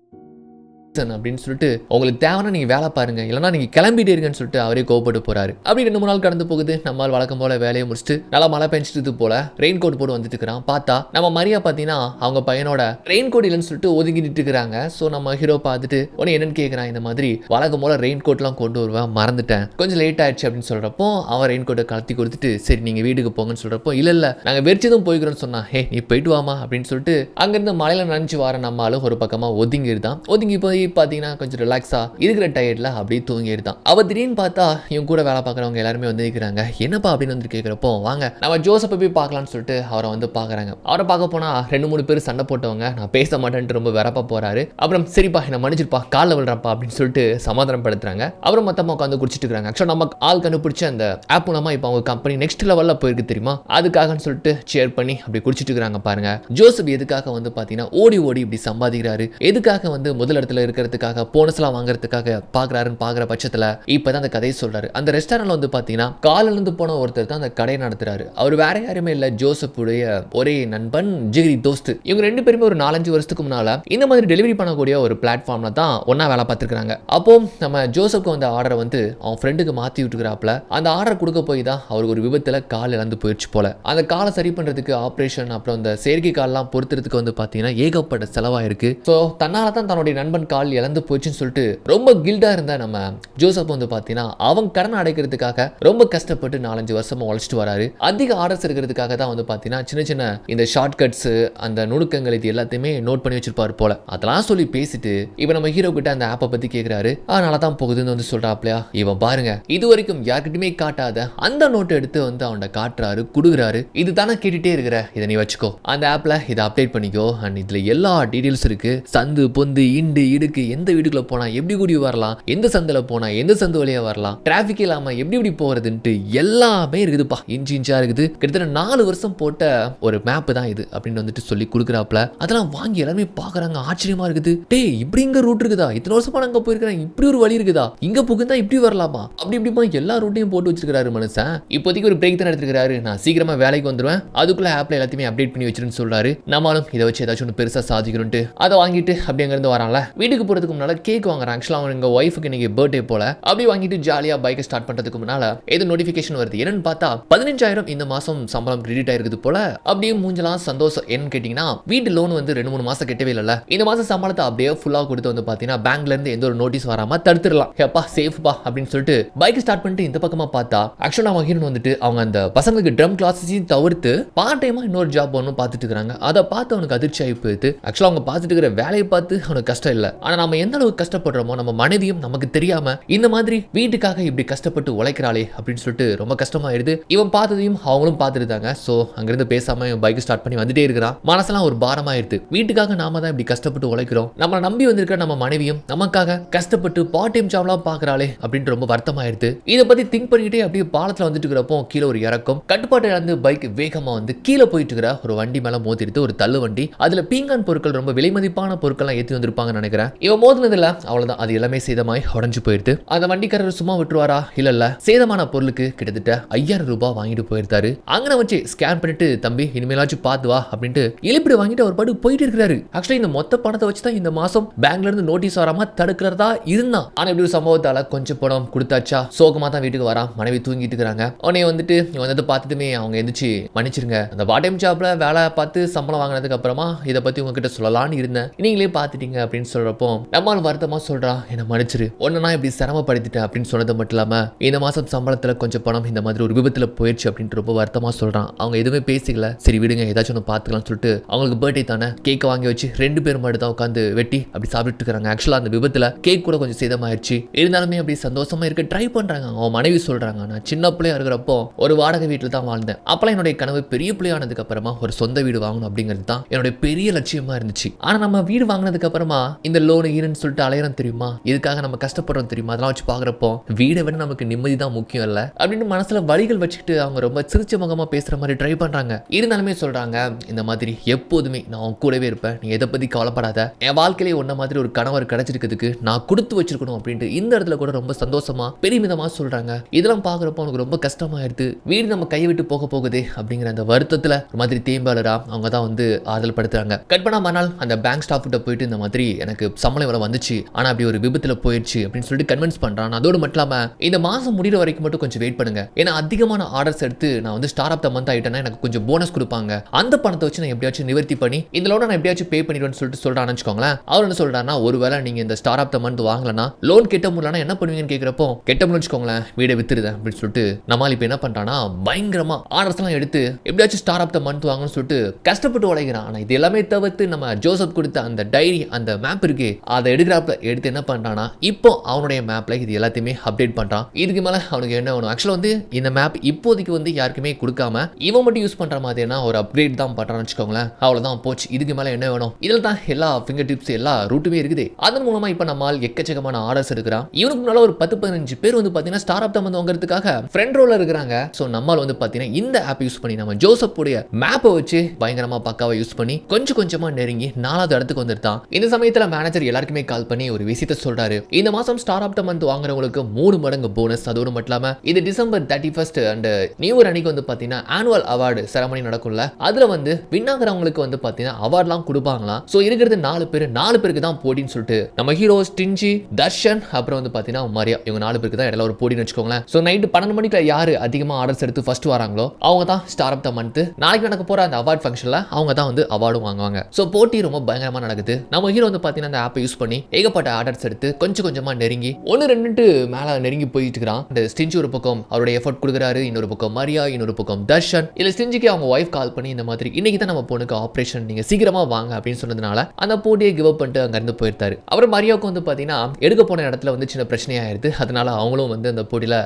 [SPEAKER 1] அப்படின்னு சொல்லிட்டு உங்களுக்கு தேவைன்னா நீங்க வேலை பாருங்க, இல்லைன்னா நீங்க கிளம்பிட்டே இருக்கன்னு சொல்லிட்டு அவரே கோவப்பட்டு போறாரு. அப்படி 2-3 நாள் கடந்து போகுது. நம்மால் வழக்கம் போல வேலையை முடிச்சுட்டு நல்லா மழை பெஞ்சிட்டு போல ரெயின் கோட் போட்டு வந்துட்டு இருக்கிறான். பார்த்தா நம்ம மரியா பார்த்தீங்கன்னா அவங்க பையனோட ரெயின் கோட் இல்லைன்னு சொல்லிட்டு ஒதுங்கிட்டு இருக்கிறாங்க. ஸோ நம்ம ஹீரோ பார்த்துட்டு உடனே என்னன்னு கேட்குறான், இந்த மாதிரி வழக்கம் போல ரெயின் கோட்லாம் கொண்டு வருவேன், மறந்துட்டேன், கொஞ்சம் லேட் ஆயிடுச்சு அப்படின்னு சொல்றப்போ அவன் ரெயின் கோட்டை கலத்தி கொடுத்துட்டு சரி நீங்க வீட்டுக்கு போங்கன்னு சொல்றப்போ இல்ல நாங்க வெறிச்சதும் போய்க்கிறோம்னு சொன்னா, ஹே நீ போயிட்டு வாமா அப்படின்னு சொல்லிட்டு அங்கிருந்து மழையில நனைஞ்சு வர நம்மளும் ஒரு பக்கமா ஒதுங்கிருதான். ஒதுங்கி போய் பார்த்தீங்கன்னா கொஞ்சம் ரிலாக்ஸா இருக்கிற டயர்ட்ல அப்படியே தூங்கிருந்தான். அவ திடீர்னு பார்த்தா இவங்க கூட வேலை பார்க்குறவங்க எல்லாருமே வந்து இருக்கிறாங்க. என்னப்பா அப்படின்னு வந்து கேட்குறப்போ வாங்க நம்ம ஜோசப்பை போய் பார்க்கலாம்னு சொல்லிட்டு அவரை வந்து பார்க்குறாங்க. அவரை பார்க்க போனா 2-3 பேர் சண்டை போட்டவங்க, நான் பேச மாட்டேன்ட்டு ரொம்ப வெறப்பா போறாரு. அப்புறம் சரிப்பா என்ன மன்னிச்சிருப்பா, காலில் விழுறப்பா அப்படின்னு சொல்லிட்டு சமாதானப்படுத்துறாங்க. அப்புறம் மொத்தமாக உட்காந்து குடிச்சிட்டு இருக்காங்க. ஆக்சுவலாக நம்ம ஆள் கண்டுபிடிச்ச அந்த ஆப் மூலமா இப்போ அவங்க கம்பெனி நெக்ஸ்ட் லெவலில் போயிருக்கு தெரியுமா, அதுக்காகன்னு சொல்லிட்டு ஷேர் பண்ணி அப்படி குடிச்சிட்டு இருக்காங்க. பாருங்க ஜோசப் எதுக்காக வந்து பார்த்தீங்கன்னா ஓடி ஓடி இப்படி சம்பாதிக்கிறாரு, எதுக்காக வந்து முதல் இடத்துல இருக்கிறதுக்காக போனஸ்லாம் வாங்குறதுக்காக பாக்குறாருன்னு பாக்குற பட்சத்துல இப்பதான் அந்த கதையை சொல்றாரு. அந்த ரெஸ்டாரண்ட்ல வந்து பாத்தீங்கன்னா காலில இருந்து போன ஒருத்தர் தான் அந்த கடையை நடத்துறாரு. அவர் வேற யாருமே இல்ல, ஜோசப்புடைய ஒரே நண்பன் ஜிகிரி தோஸ்து. இவங்க 2 பேருமே ஒரு 4-5 வருஷத்துக்கு முன்னால இந்த மாதிரி டெலிவரி பண்ணக்கூடிய ஒரு பிளாட்ஃபார்ம்ல தான் ஒன்னா வேலை பார்த்துருக்காங்க. அப்போ நம்ம ஜோசப்க்கு வந்த ஆர்டரை வந்து அவன் ஃப்ரெண்டுக்கு மாத்தி விட்டுக்கிறாப்ல. அந்த ஆர்டர் கொடுக்க போய் தான் அவருக்கு ஒரு விபத்துல கால் இழந்து போயிடுச்சு போல. அந்த காலை சரி பண்றதுக்கு ஆப்ரேஷன் அப்புறம் அந்த செயற்கை கால்லாம் பொறுத்துறதுக்கு வந்து பாத்தீங்கன்னா ஏகப்பட்ட செலவாயிருக்கு. ஸோ தன்னால தான் தன்னுடைய நண்பன் கால் இழந்து போச்சுன்னு சொல்லிட்டு ரொம்ப கில்டா இருந்த நம்ம ஜோசப் வந்து பாத்தீங்கன்னா அவங்க கடன் அடைக்கிறதுக்காக ரொம்ப கஷ்டப்பட்டு 4-5 வருஷமா உழைச்சிட்டு வராரு. அதிக ஆர்டர்ஸ் இருக்கிறதுக்காக தான் வந்து பாத்தீங்கன்னா சின்ன சின்ன இந்த ஷார்ட் கட்ஸ் அந்த நுணுக்கங்கள் இது எல்லாத்தையுமே நோட் பண்ணி வச்சிருப்பாரு போல. அதெல்லாம் சொல்லி பேசிட்டு இவன் நம்ம ஹீரோ கிட்ட அந்த ஆப்பை பத்தி கேக்குறாரு. நல்லா தான் போகுதுன்னு வந்து சொல்றாப்லையா. இவன் பாருங்க இது வரைக்கும் யார்கிட்டயுமே காட்டாத அந்த நோட்டை எடுத்து வந்து அவன்கிட்ட காட்டுறாரு, குடுக்குறாரு. இது தானே கேட்டுட்டே இருக்கிற, இதை நீ வச்சுக்கோ, அந்த ஆப்ல இதை அப்டேட் பண்ணிக்கோ, அண்ட் இதுல எல்லா டீடைல்ஸ் இருக்கு, சந்து பொந்து இண்டு இடுக்கு, எந்த வீட்டுக்குள்ள போனா எப்படி கூடி வரலாம், எந்த சந்தில போனா எந்த சந்து வழியா வரலாம், டிராபிக் இல்லாம எப்படி போறதுன்ட்டு எல்லாமே இருக்குதுப்பா, இன்ச்சு இன்ச்சா இருக்குது. கிட்டத்தட்ட 4 வருஷம் போட்ட ஒரு மேப் தான் இது அப்படின்னு வந்துட்டு சொல்லி கொடுக்குறாப்ல. அதெல்லாம் வாங்கி எல்லாருமே பாக்குறாங்க, ஆச்சரியமா இருக்குது. டேய் இப்படி இங்க ரூட் இருக்குதா, இத்தனை வருஷமா நாங்க போயிருக்கிறேன், இப்படி ஒரு வழி இருக்குதா, இங்க புகுந்தா இப்படி வரலாமா, அப்படி இப்படிமா எல்லா ரூட்டையும் போட்டு வச்சிருக்காரு மனுஷன். இப்போதைக்கு ஒரு பிரேக் தான் எடுத்துக்கிறாரு, நான் சீக்கிரமா வேலைக்கு வந்துடுவேன், அதுக்குள்ள ஆப்ல எல்லாத்தையுமே அப்டேட் பண்ணி வச்சிருன்னு சொல்றாரு. நம்மளும் இதை வச்சு ஏதாச்சும் ஒன்று பெருசா சாதிக்கணும்ட்டு அதை வாங்கிட்டு அப்படி அங்கிருந்து வரான்ல. வீட்டுக்கு போறதுக்கு முன்னால கேக் வாங்குறான். ஆக்சுவலா அவங்க ஒய்ஃபுக்கு இன்னைக்கு பர்த்டே போல. அப்படி வாங்கிட்டு ஜாலியா பைக்கை ஸ்டார்ட் பண்றதுக்கு முன்னால ஏதோ நோட்டிபிகேஷன் வருது. என்னன்னு பார்த்தா 15,000 இந்த மாசம் சம்பளம் கிரெடிட் ஆயிருக்குது போல. அப்படியே மூஞ்சலாம் சந்தோஷம். என்னன்னு கேட்டீங்கன்னா வீட்டு லோன் வந்து 2-3 மாசம் கட்டவே இல்ல, இந்த மாசம் சம்பளத்தை அப்படியே ஃபுல்லா கொடுத்து வந்து பாத்தீங்கன்னா பேங்க்ல இருந்து எந்த ஒரு நோட்டீஸ் வராம தடுத்துடலாம். எப்பா சேஃப்பா அப்படின்னு சொல்லிட்டு பைக் ஸ்டார்ட் பண்ணிட்டு இந்த பக்கமா பார்த்தா ஆக்சுவலா மகிழன் வந்துட்டு அவங்க அந்த பசங்களுக்கு ட்ரம் கிளாஸஸையும் தவிர்த்து பார்ட் டைமா இன்னொரு ஜாப் ஒன்றும் பார்த்துட்டு இருக்காங்க. அதை பார்த்து அவனுக்கு அதிர்ச்சி ஆகி போயிடுது. ஆக்சுவலா அவங்க பார்த்துட்டு இருக்கிற வேலையை பார்த்து அவனுக்கு கஷ்டம் இல்லை, ஆனா நம்ம எந்த அளவுக்கு கஷ்டப்படுறோமோ நம்ம மனைவியும் நமக்கு தெரியாம இந்த மாதிரி வீட்டுக்காக இப்படி கஷ்டப்பட்டு உழைக்கிறாளே அப்படின்னு சொல்லிட்டு ரொம்ப கஷ்டமாயிருது. இவன் பார்த்ததையும் அவங்களும் பார்த்துருந்தாங்க. சோ அங்கிருந்து பேசாம இவன் பைக் ஸ்டார்ட் பண்ணி வந்துட்டே இருக்கிறான். மனசெல்லாம் ஒரு பாரமாயிருது. வீட்டுக்காக நாம தான் இப்படி கஷ்டப்பட்டு உழைக்கிறோம், நம்ம நம்பி வந்திருக்கிற நம்ம மனைவியும் நமக்காக கஷ்டப்பட்டு பார்ட் டைம் ஜாப்லாம் பாக்குறாளே அப்படின்னு ரொம்ப வருத்தமாயிருது. இதை பத்தி திங்க் பண்ணிக்கிட்டே அப்படியே பாலத்துல வந்துட்டு இருக்கிறப்போ கீழே ஒரு இறக்கம், கட்டுப்பாட்டை இழந்து பைக் வேகமா வந்து கீழே போயிட்டு இருக்கிற ஒரு வண்டி மேல மோதிடுது. ஒரு தள்ளு வண்டி, அதுல பீங்கான் பொருட்கள் ரொம்ப விலை மதிப்பான பொருட்கள் ஏற்றி வந்திருப்பாங்கன்னு நினைக்கிறேன். இவன் மோதினதுல அவ்வளவுதான், அது எல்லாமே சேதமாய் உடஞ்சு போயிடுது. அந்த வண்டிக்காரர் சும்மா விட்டுருவாரா? இல்ல சேதமான பொருளுக்கு கிட்டத்தட்ட 5,000 ரூபாய் வாங்கிட்டு போயிருந்தாரு. அங்கே வச்சு ஸ்கேன் பண்ணிட்டு தம்பி இனிமேலாச்சும் பார்த்து வா அப்படின்ட்டு இழிப்படி வாங்கிட்டு அவர் பாட்டு போயிட்டு இருக்கிறாரு. ஆக்சுவலி இந்த மொத்த பணத்தை வச்சு தான் இந்த மாசம் பேங்க்ல இருந்து நோட்டீஸ் வராம தடுக்கிறதா இருந்தான். ஆனா இப்படி ஒரு சம்பவத்தால கொஞ்சம் பணம் கொடுத்தாச்சா சோகமா தான் வீட்டுக்கு வரான். மனைவி தூங்கிட்டு இருக்காங்க. உடனே வந்துட்டு வந்து பார்த்ததுமே அவங்க எந்திரிச்சு மன்னிச்சிருங்க, அந்த பார்ட் டைம் ஜாப்ல வேலை பார்த்து சம்பளம் வாங்கினதுக்கு அப்புறமா இதை பத்தி உங்ககிட்ட சொல்லலாம்னு இருந்தேன், நீங்களே பார்த்துட்டீங்க அப்படின்னு சொல்றப்போ நம்மால் வருத்தமா சொல்றா, என்ன மன்னிச்சிரு, ஒன்னா இப்படி சிரமப்படுத்திட்டேன் அப்படின்னு சொன்னது மட்டும் இல்லாம இந்த மாசம் சம்பளத்துல கொஞ்சம் பணம் இந்த மாதிரி ஒரு விபத்துல போயிடுச்சு அப்படின்னு ரொம்ப வருத்தமா சொல்றான். அவங்க எதுவுமே பேசிக்கல. சரி விடுங்க ஏதாச்சும் ஒன்று பார்த்துக்கலாம்னு சொல்லிட்டு அவங்களுக்கு பர்த்டே தானே கேக் வாங்கி வச்சு 2 பேரும் மட்டும் தான் உட்காந்து வெட்டி அப்படி சாப்பிட்டு இருக்காங்க. ஆக்சுவலா அந்த விபத்துல கேக் கூட கொஞ்சம் சேதமாயிருச்சு. இருந்தாலுமே அப்படி சந்தோஷமா இருக்க ட்ரை பண்றாங்க. அவன் மனைவி சொல்றாங்க, நான் சின்ன பிள்ளையா இருக்கிறப்போ ஒரு வாடகை வீட்டில் தான் வாழ்ந்தேன். அப்பெல்லாம் என்னுடைய கனவு பெரிய பிள்ளையானதுக்கு அப்புறமா ஒரு சொந்த வீடு வாங்கணும் அப்படிங்கிறது தான் என்னுடைய பெரிய லட்சியமா இருந்துச்சு. ஆனா நம்ம வீடு வாங்கினதுக்கு அப்புறமா இந்த லோனு ஈரன்னு சொல்லிட்டு அலையறம் தெரியுமா, இதுக்காக நம்ம கஷ்டப்படுறோம் தெரியுமா, அதெல்லாம் வச்சு பாக்குறப்போ வீடை விட நமக்கு நிம்மதி தான் முக்கியம் இல்ல அப்படின்னு மனசுல வழிகள் வச்சுக்கிட்டு அவங்க ரொம்ப சிரிச்ச முகமா பேசுற மாதிரி ட்ரை பண்றாங்க. இருந்தாலுமே சொல்றாங்க, இந்த மாதிரி எப்போதுமே நான் கூடவே இருப்பேன், நீ எதை பத்தி கவலைப்படாத, என் வாழ்க்கையிலே ஒன்ன மாதிரி ஒரு கணவர் கிடைச்சிருக்கிறதுக்கு நான் கொடுத்து வச்சிருக்கணும் அப்படின்ட்டு இந்த இடத்துல கூட ரொம்ப சந்தோஷமா பெருமிதமா சொல்றாங்க. இதெல்லாம் பாக்குறப்போ அவனுக்கு ரொம்ப கஷ்டமாயிருது. வீடு நம்ம கையை விட்டு போக போகுது அப்படிங்கிற அந்த வருத்தத்துல ஒரு மாதிரி தேம்பாளரா அவங்க தான் வந்து ஆதல் படுத்துறாங்க. கட் பண்ணா மறுநாள் அந்த பேங்க் ஸ்டாஃப் கிட்ட போயிட்டு இந்த மாதிரி எனக்கு சம்பளம் இவ்வளவு வந்துச்சு, ஆனா அப்படி ஒரு விபத்துல போயிடுச்சு அப்படின்னு சொல்லிட்டு கன்வின்ஸ் பண்றான். அதோடு மட்டும் இல்லாம இந்த மாசம் முடிகிற வரைக்கும் மட்டும் கொஞ்சம் வெயிட் பண்ணுங்க, ஏன்னா அதிகமான ஆர்டர்ஸ் எடுத்து நான் வந்து ஸ்டார் ஆஃப் த மந்த் ஆயிட்டேன்னா எனக்கு கொஞ்சம் போனஸ் கொடுப்பாங்க, அந்த பணத்தை வச்சு நான் எப்படியாச்சும் நிவர்த்தி பண்ணி இந்த லோனை நான் எப்படியாச்சும் பே பண்ணிடுவேன்னு சொல்லிட்டு சொல்றான்னு வச்சுக்கோங்களேன். அவர் என்ன சொல்றாருன்னா, ஒருவேளை நீங்க இந்த ஸ்டார் ஆஃப் த மந்த் வாங்கலனா லோன் கெட்ட முடியலன்னா என்ன பண்ணுவீங்கன்னு கேட்கிறப்போ, கெட்ட முடியும் வச்சுக்கோங்களேன் வீடை வித்துருதேன் அப்படின்னு சொல்லிட்டு நம்மால் இப்ப என்ன பண்றானா பயங்கரமா ஆர்டர்ஸ் எல்லாம் எடுத்து எப்படியாச்சும் ஸ்டார் ஆஃப் த மந்த் வாங்கணும்னு சொல்லிட்டு கஷ்டப்பட்டு உழைக்கிறான். ஆனா இது எல்லாமே தவிர்த்து நம்ம ஜோசப் கொடுத்த அந்த டைரி அந்த மேப் இருக்கு, அதை எடுக்கிறாப்ல எடுத்து என்ன பண்றானா இப்போ அவனுடைய மேப்ல இது எல்லாத்தையுமே அப்டேட் பண்றான். இதுக்கு மேல அவனுக்கு என்ன வேணும், ஆக்சுவலா வந்து இந்த மேப் இப்போதைக்கு வந்து யாருக்குமே கொடுக்காம இவன் மட்டும் யூஸ் பண்ற மாதிரினா ஒரு அப்கிரேட் தான் பண்றான்னு வச்சுக்கோங்களேன். அவ்வளவுதான் போச்சு. இதுக்கு மேல என்ன வேணும், இதுல தான் எல்லா ஃபிங்கர் டிப்ஸ் எல்லா ரூட்டுமே இருக்குது. அதன் மூலமா இப்ப நம்மால் எக்கச்சக்கமான ஆர்டர்ஸ் எடுக்கிறான். இவனுக்கு முன்னால ஒரு 10-15 பேர் வந்து பாத்தீங்கன்னா ஸ்டார் ஆஃப் த மந்த் வாங்குறதுக்காக ஃப்ரெண்ட் ரோல இருக்கிறாங்க. சோ நம்மால் வந்து பாத்தீங்கன்னா இந்த ஆப் யூஸ் பண்ணி நம்ம ஜோசப் உடைய மேப்பை வச்சு பயங்கரமா பக்காவா யூஸ் பண்ணி கொஞ்சம் கொஞ்சமா நெருங்கி 4வது இடத்துக்கு வந்துட்டான். இந்த சமயத்துல மேனேஜர் எல்லாருக்குமே கால் பண்ணி ஒரு விஷயத்தை சொல்றாரு, இந்த மாசம் ஸ்டார் ஆஃப் த மந்த் வாங்குறவங்களுக்கு 3 மடங்கு போனஸ். அதோடு மட்டும் இல்லாம இது டிசம்பர் 31 அண்ட் நியூ இயர் அன்னைக்கு வந்து பாத்தீங்கன்னா ஆனுவல் அவார்டு செரமனி நடக்கும்ல, அதுல வந்து வின் ஆகுறவங்களுக்கு வந்து பாத்தீங்கன்னா அவார்ட்லாம் கொடுப்பாங்களாம். சோ இருக்கிறது 4 பேருக்கு தான் போட்டின்னு சொல்லிட்டு நம்ம ஹீரோ ஸ்டிஞ்சி, தர்ஷன் அப்புறம் வந்து பாத்தீங்கன்னா மரியா, இவங்க 4 பேருக்கு தான் ஒரு போட்டின்னு வச்சுக்கோங்களேன். சோ நைட் 12 மணிக்கு யாரு அதிகமா ஆர்டர்ஸ் எடுத்து ஃபர்ஸ்ட் வராங்களோ அவங்க தான் ஸ்டார் ஆஃப் த மந்த். நாளைக்கு நடக்க போற அந்த அவார்ட் ஃபங்க்ஷன்ல அவங்க தான் வந்து அவார்டும் வாங்குவாங்க. சோ போட்டி ரொம்ப பயங்கரமா நடக்குது. நம்ம ஹீரோ வந்து பாத்தீங்கன்னா அந்த ஆப்பை யூஸ் பண்ணி ஏகப்பட்ட ஆர்டர்ஸ் எடுத்து கொஞ்சம் கொஞ்சமா நெருங்கி ஒன்னு ரெண்டு மேல நெருங்கி போயிட்டு இருக்கிறான். இந்த ஸ்டிஞ்சி ஒரு பக்கம் அவருடைய எஃபர்ட் கொடுக்குறாரு, இன்னொரு பக்கம் மரியா, இன்னொரு பக்கம் தர்ஷன். இல்ல ஸ்டிஞ்சிக்கு அவங்க ஒய்ஃப் கால் பண்ணி இந்த மாதிரி இன்னைக்கு தான் நம்ம பொண்ணுக்கு ஆபரேஷன், நீங்க சீக்கிரமா வாங்க அப்படின்னு சொன்னதுனால அந்த போட்டியை கிவ் அப் பண்ணிட்டு அங்க இருந்து போயிருந்தாரு. அப்புறம் மரியாவுக்கு வந்து பாத்தீங்கன்னா எடுக்க போன இடத்துல வந்து சின்ன பிரச்சனையாயிருது. அதனால அவங்களும் வந்து அந்த போட்டியில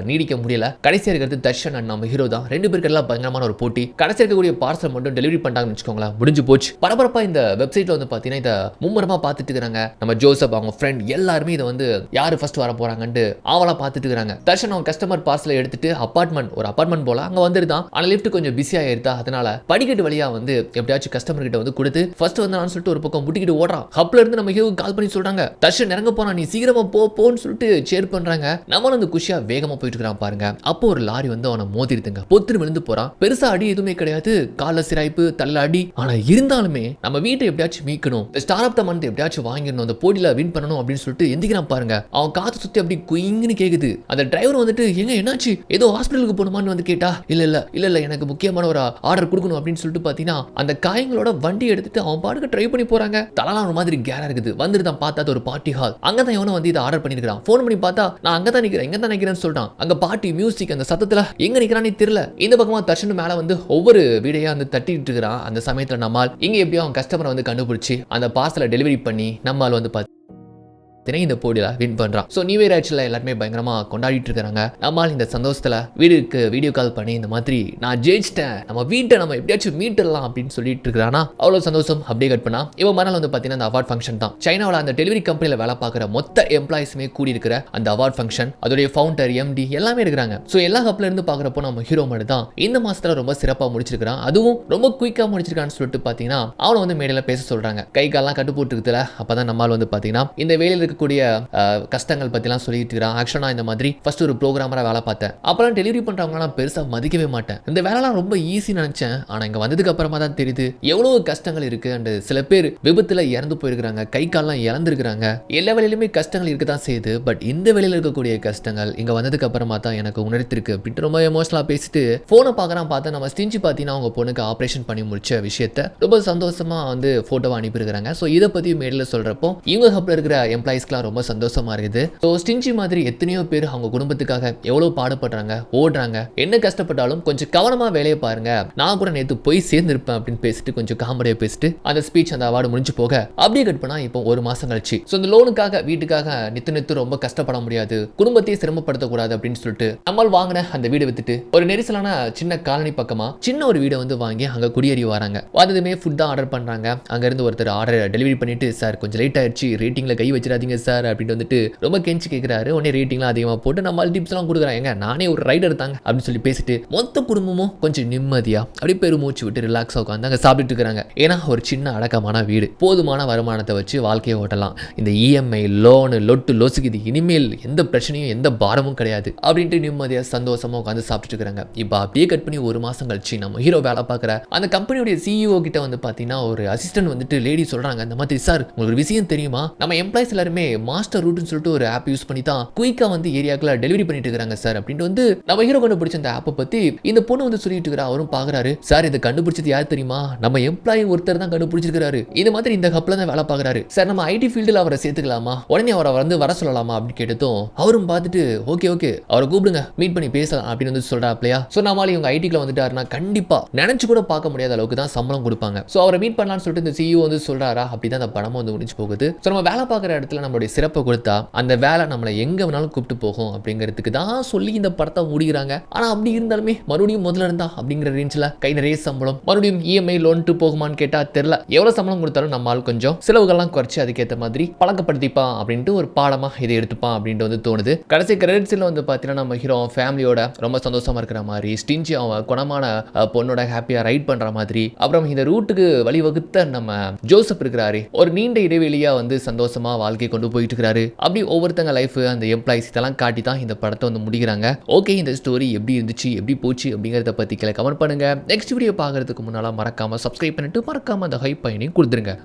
[SPEAKER 1] நீடிக்க முடியல. கடைசியா இருக்கிறது தர்ஷன் அண்ட் நம்ம ஹீரோ தான். ரெண்டு பேருக்கு எல்லாம் பயங்கரமான ஒரு போட்டி. கடைசி இருக்கக்கூடிய பார்சல் மட்டும் டெலிவரி பண்ணிட்டாங்கன்னு வச்சுக்கோங்களேன், முடிஞ்சு போச்சு. பரபரப்பா இந்த வெப்சைட்ல வந்து பாத்தீங்கன்னா இதை மும்மரமா பார்த்துட்டு இருக்காங்க. நம்ம ஜோசப் அவங்க ஃப்ரெண்ட் எல்லாருமே இதை வந்து யாரு ஃபர்ஸ்ட் வர போறாங்கன்னு ஆவலா பார்த்துட்டு இருக்காங்க. தர்ஷன் அவங்க கஸ்டமர் பார்சலை எடுத்துட்டு ஒரு அபார்ட்மெண்ட் போல அங்க வந்துருதான். ஆனா லிஃப்ட் கொஞ்சம் பிஸி ஆயிருந்தா, அதனால படிக்கட்டு வழியா வந்து எப்படியாச்சும் கஸ்டமர் கிட்ட வந்து கொடுத்து ஃபர்ஸ்ட் வந்து நான் சொல்லிட்டு ஒரு பக்கம் முட்டிக்கிட்டு ஓடுறான். ஹப்ல இருந்து நம்ம ஹீரோக்கு கால் பண்ணி சொல்றாங்க, தர்ஷன் இறங்க போனா, நீ சீக்கிரமா போன்னு சொல்லிட்டு சேர் பண்றாங்க. நம்மளும் வந்து குஷியா வேகமா போயிட்டு இருக்கான் பாருங்க. அப்போ ஒரு லாரி வந்து அவனை மோதிருதுங்க. பொத்துன்னு விழுந்து போறான். பெருசா அடி எதுவுமே கிடையாது, கால சிராய்ப்பு, தள்ள அடி. ஆனா இருந்தாலுமே நம்ம வீட்டை எப்படியாச்சும் மீட்கணும், ஸ்டார் ஆஃப் த மந்த் எப்படியாச்சும் வாங்கிடணும், அந்த போட்டியில வின் பண்ணணும் அப்படின்னு சொல்லிட்டு எந்திக்கிறான் பாருங்க. அவன் காத்து சுத்தி அப்படி குயிங்னு கேக்குது. அந்த டிரைவர் வந்துட்டு என்னாச்சு, ஏதோ ஹாஸ்பிட்டலுக்கு போகணுமான்னு வந்து கேட்டா, இல்ல எனக்கு முக்கியமான ஒரு ஆர்டர் கொடுக்கணும் அப்படின்னு சொல்லிட்டு பாத்தீங்கன்னா அந்த காயங்களோட வண்டி எடுத்துட்டு அவன் பாட்டுக்கு ட்ரை பண்ணி போறாங்க. தலலாம் ஒரு மாதிரி கேரா இருக்குது. வந்துருதான் பார்த்தா ஒரு பார்ட்டி ஹால். அங்கதான் இவனும் வந்து இதை ஆர்டர் பண்ணிருக்கான். போன் பண்ணி பார்த்தா நான் அங்கதான் நிக்கிறேன் சொல்றான். அங்க பார்ட்டி மியூசிக் அந்த சத்தத்துல எங்க நிக்கிறானே தெரியல. இந்த பக்கமா தர்ஷன் மேல வந்து ஒவ்வொரு வீடையா வந்து தட்டிட்டு இருக்கிறான். அந்த சமயத்துல நம்மால் இங்க எப்படியோ அவன் கஸ்டமரை வந்து கண்டுபிடிச்சு அந்த பார்சலை டெலிவரி பண்ணி நம்மால் வந்து இந்த போட்டியில வின் பண்றான். ஸோ நியூ இயர் ஆக்சுவலா எல்லாருமே பயங்கரமா கொண்டாடிட்டு இருக்காங்க. நம்மால் இந்த சந்தோஷத்துல வீடுக்கு வீடியோ கால் பண்ணி இந்த மாதிரி நான் ஜெயிச்சிட்டேன், நம்ம வீட்டை நம்ம எப்படியாச்சும் மீட்டலாம் அப்படின்னு சொல்லிட்டு இருக்கிறானா. அவ்வளவு சந்தோஷம். அப்படியே கட் பண்ணா இவன் மறுநாள் வந்து பாத்தீங்கன்னா அந்த அவார்ட் ஃபங்க்ஷன் தான். சைனாவில் அந்த டெலிவரி கம்பெனியில் வேலை பார்க்குற மொத்த எம்ப்ளாயிஸுமே கூடி இருக்கிற அந்த அவார்ட் ஃபங்க்ஷன். அதோடைய ஃபவுண்டர், எம்டி எல்லாமே இருக்கிறாங்க. ஸோ எல்லா கப்ல இருந்து பாக்குறப்போ நம்ம ஹீரோ மட்டும் தான் இந்த மாசத்துல ரொம்ப சிறப்பாக முடிச்சிருக்கான். அதுவும் ரொம்ப குயிக்கா முடிச்சிருக்கான்னு சொல்லிட்டு பாத்தீங்கன்னா அவனை வந்து மேடையில பேச சொல்றாங்க. கை காலெல்லாம் கட்டு போட்டு இருக்குதுல. அப்பதான் நம்மால் வந்து பாத்தீங்கன்னா இந்த வேலையில் கூடிய கஷ்டங்கள் பத்திலாம் சொல்லிட்டு இருக்கான். ஆக்சுவலா இந்த மாதிரி ஃபர்ஸ்ட் ஒரு ப்ரோக்ராமரா வேலை பார்த்தேன். அப்பலாம் டெலிவரி பண்றவங்க பெருசா மதிக்கவே மாட்டேன். இந்த வேலைலாம் ரொம்ப ஈஸி நினைச்சேன். ஆனா இங்க வந்ததுக்கு அப்புறமா தான் தெரியுது எவ்வளவு கஷ்டங்கள் இருக்கு. அண்ட் சில பேர் விபத்துல இறந்து போயிருக்காங்க, கை கால்லாம் இழந்திருக்காங்க. எல்லா வேலையிலுமே கஷ்டங்கள் இருக்க தான் செய்யுது. பட் இந்த வேலையில இருக்கக்கூடிய கஷ்டங்கள் இங்க வந்ததுக்கு அப்புறமா தான் எனக்கு உணர்த்திருக்கு அப்படின்ட்டு ரொம்ப எமோஷனலா பேசிட்டு போனை பார்த்தா நம்ம ஸ்டிஞ்சி பார்த்தீங்கன்னா அவங்க பொண்ணுக்கு ஆபரேஷன் பண்ணி முடிச்ச விஷயத்த ரொம்ப சந்தோஷமா வந்து போட்டோவை அனுப்பியிருக்காங்க. ஸோ இதை பத்தி மேடையில் சொல்றப்போ இவங்க ஹப்ல இருக்கிற எம்ப்ளாயிஸ்க்குலாம் ரொம்ப சந்தோஷமா இருக்குது. ஸோ ஸ்டிஞ்சி மாதிரி எத்தனையோ பேர் அவங்க குடும்பத்துக்காக எவ்வளவு பாடுபடுறாங்க, ஓடுறாங்க. என்ன கஷ்டப்பட்டாலும் கொஞ்சம் கவனமா வேலையை பாருங்க, நான் கூட நேற்று போய் சேர்ந்திருப்பேன் அப்படின்னு பேசிட்டு கொஞ்சம் காமெடியா பேசிட்டு அந்த ஸ்பீச் அந்த அவார்டு முடிஞ்சு போக அப்படியே கட் பண்ணா இப்போ ஒரு மாசம் கழிச்சு. ஸோ இந்த லோனுக்காக வீட்டுக்காக நித்து ரொம்ப கஷ்டப்பட முடியாது, குடும்பத்தையே சிரமப்படுத்தக்கூடாது அப்படின்னு சொல்லிட்டு நம்மால் வாங்கின அந்த வீடு வித்துட்டு ஒரு நெரிசலான சின்ன காலனி பக்கமா சின்ன ஒரு வீடை வந்து வாங்கி அங்க குடியேறி வராங்க. வந்ததுமே ஃபுட் தான் ஆர்டர் பண்றாங்க. அங்க இருந்து ஒருத்தர் ஆர்டர் டெலிவரி பண்ணிட்டு, சார் கொஞ்சம் லேட் ஆயிடுச்சு, ரேட்டிங்ல கை வச்சிடாதீங்க சார் அப்படின்னு வந்துட்டு ரொம்ப கெஞ்சி கேட்கிறாரு. உடனே ரேட்டிங்லாம் அதிகமாக போட்டு நம்ம டிப்ஸ் எல்லாம் கொடுக்குறாங்க. நானே ஒரு ரைடர் தாங்க அப்படின்னு சொல்லி பேசிட்டு மொத்த குடும்பமும் கொஞ்சம் நிம்மதியா அப்படியே பெருமூச்சு விட்டு ரிலாக்ஸா உட்காந்து அங்கே சாப்பிட்டு இருக்கிறாங்க. ஏன்னா ஒரு சின்ன அடக்கமான வீடு, போதுமான வருமானத்தை வச்சு வாழ்க்கையை ஓட்டலாம். இந்த இஎம்ஐ லோனு லொட்டு லொசுக்குது, இனிமேல் எந்த பிரச்சனையும் எந்த பாரமும் கிடையாது அப்படின்ட்டு நிம்மதியா சந்தோஷமா உட்காந்து சாப்பிட்டு இருக்கிறாங்க. இப்போ அப்படியே கட் பண்ணி ஒரு மாசம் கழிச்சு நம்ம ஹீரோ வேலை பார்க்குற அந்த கம்பெனியோட சிஇஓ கிட்ட வந்து பார்த்தீங்கன்னா ஒரு அசிஸ்டன்ட் வந்துட்டு லேடி சொல்றாங்க, இந்த மாதிரி சார் உங்களுக்கு ஒரு விஷயம் தெரியுமா, நம்ம எம்ப்ளாயிஸ் எல்லாருமே மாஸ்டர் ரூட்னு சொல்லிட்டு ஒரு ஆப் யூஸ் பண்ணி தான் குயிக்கா வந்து ஏரியாக்குள்ள டெலிவரி பண்ணிட்டு இருக்காங்க சார் அப்படின்ட்டு வந்து நம்ம ஹீரோ கண்டுபிடிச்ச அந்த ஆப்பை பத்தி இந்த பொண்ணு வந்து சொல்லிட்டு இருக்கிறா. அவரும் பாக்குறாரு, சார் இதை கண்டுபிடிச்சது யார் தெரியுமா, நம்ம எம்ப்ளாயி ஒருத்தர் தான் கண்டுபிடிச்சிருக்காரு. இந்த மாதிரி இந்த ஹப்ல தான் வேலை பார்க்கறாரு சார், நம்ம ஐடி ஃபீல்டில் அவரை சேர்த்துக்கலாமா, உடனே அவரை வந்து வர சொல்லலாமா அப்படின்னு கேட்டதும் அவரும் பார்த்துட்டு ஓகே அவரை கூப்பிடுங்க, மீட் பண்ணி பேசலாம் அப்படின்னு வந்து சொல்றாப்லையா. ஸோ நம்மளால இவங்க ஐடிக்குள்ள வந்துட்டாருன்னா கண்டிப்பா நினைச்சு கூட பார்க்க முடியாத அளவுக்கு தான் சம்பளம் கொடுப்பாங்க. ஸோ அவரை மீட் பண்ணலாம்னு சொல்லிட்டு இந்த சிஇஓ வந்து சொல்றாரா. அப்படிதான் அந்த படமும் வந்து முடிஞ்சு போகுது. ஸோ நம்ம வேலை பார்க்குற இடத்துல நம்மளுடைய சிறப்பை கொடுத்தா அந்த வேலை நம்மளை எங்க வேணாலும் கூப்பிட்டு போகும் அப்படிங்கிறதுக்கு தான் சொல்லி இந்த படத்தை முடிக்கிறாங்க. ஆனா அப்படி இருந்தாலுமே மறுபடியும் முதல்ல இருந்தா அப்படிங்கிற ரேஞ்சில் கை நிறைய சம்பளம், மறுபடியும் இஎம்ஐ லோன்ட்டு போகுமான்னு கேட்டா தெரியல. எவ்வளவு சம்பளம் கொடுத்தாலும் நம்மால் கொஞ்சம் செலவுகள்லாம் குறைச்சி அதுக்கேற்ற மாதிரி பழக்கப்படுத்திப்பான் அப்படின்ட்டு ஒரு பாடமா இதை எடுத்துப்பான் அப்படின்ட்டு வந்து தோணுது. கடைசி கிரெடிட்ஸ்ல வந்து பாத்தீங்கன்னா நம்ம ஹீரோ ஃபேமிலியோட ரொம்ப சந்தோஷமா இருக்கிற மாதிரி, ஸ்டிஞ்சி அவன் குணமான பொண்ணோட ஹாப்பியா ரைட் பண்ற மாதிரி, அப்புறம் இந்த ரூட்டுக்கு வழிவகுத்த நம்ம ஜோசப் இருக்கிறாரு ஒரு நீண்ட இடைவெளியா வந்து சந்தோஷமா வாழ்க்கை கொண்டு போயிட்டு இருக்கிறாரு. அப்படி ஒவ்வொருத்தங்க லைஃப் அந்த எம்ப்ளாயிஸ் இதெல்லாம் காட்டி தான் இந்த படத்தை வந்து முடிக்கிறாங்க. ஓகே, இந்த ஸ்டோரி எப்படி இருந்துச்சு, எப்படி போச்சு அப்படிங்கிறத பத்தி கமெண்ட் பண்ணுங்க. நெக்ஸ்ட் வீடியோ பார்க்கறதுக்கு முன்னால மறக்காம சப்ஸ்கிரைப் பண்ணிட்டு மறக்காம அந்த ஹைப் பயனையும் கொடுத்துருங்க.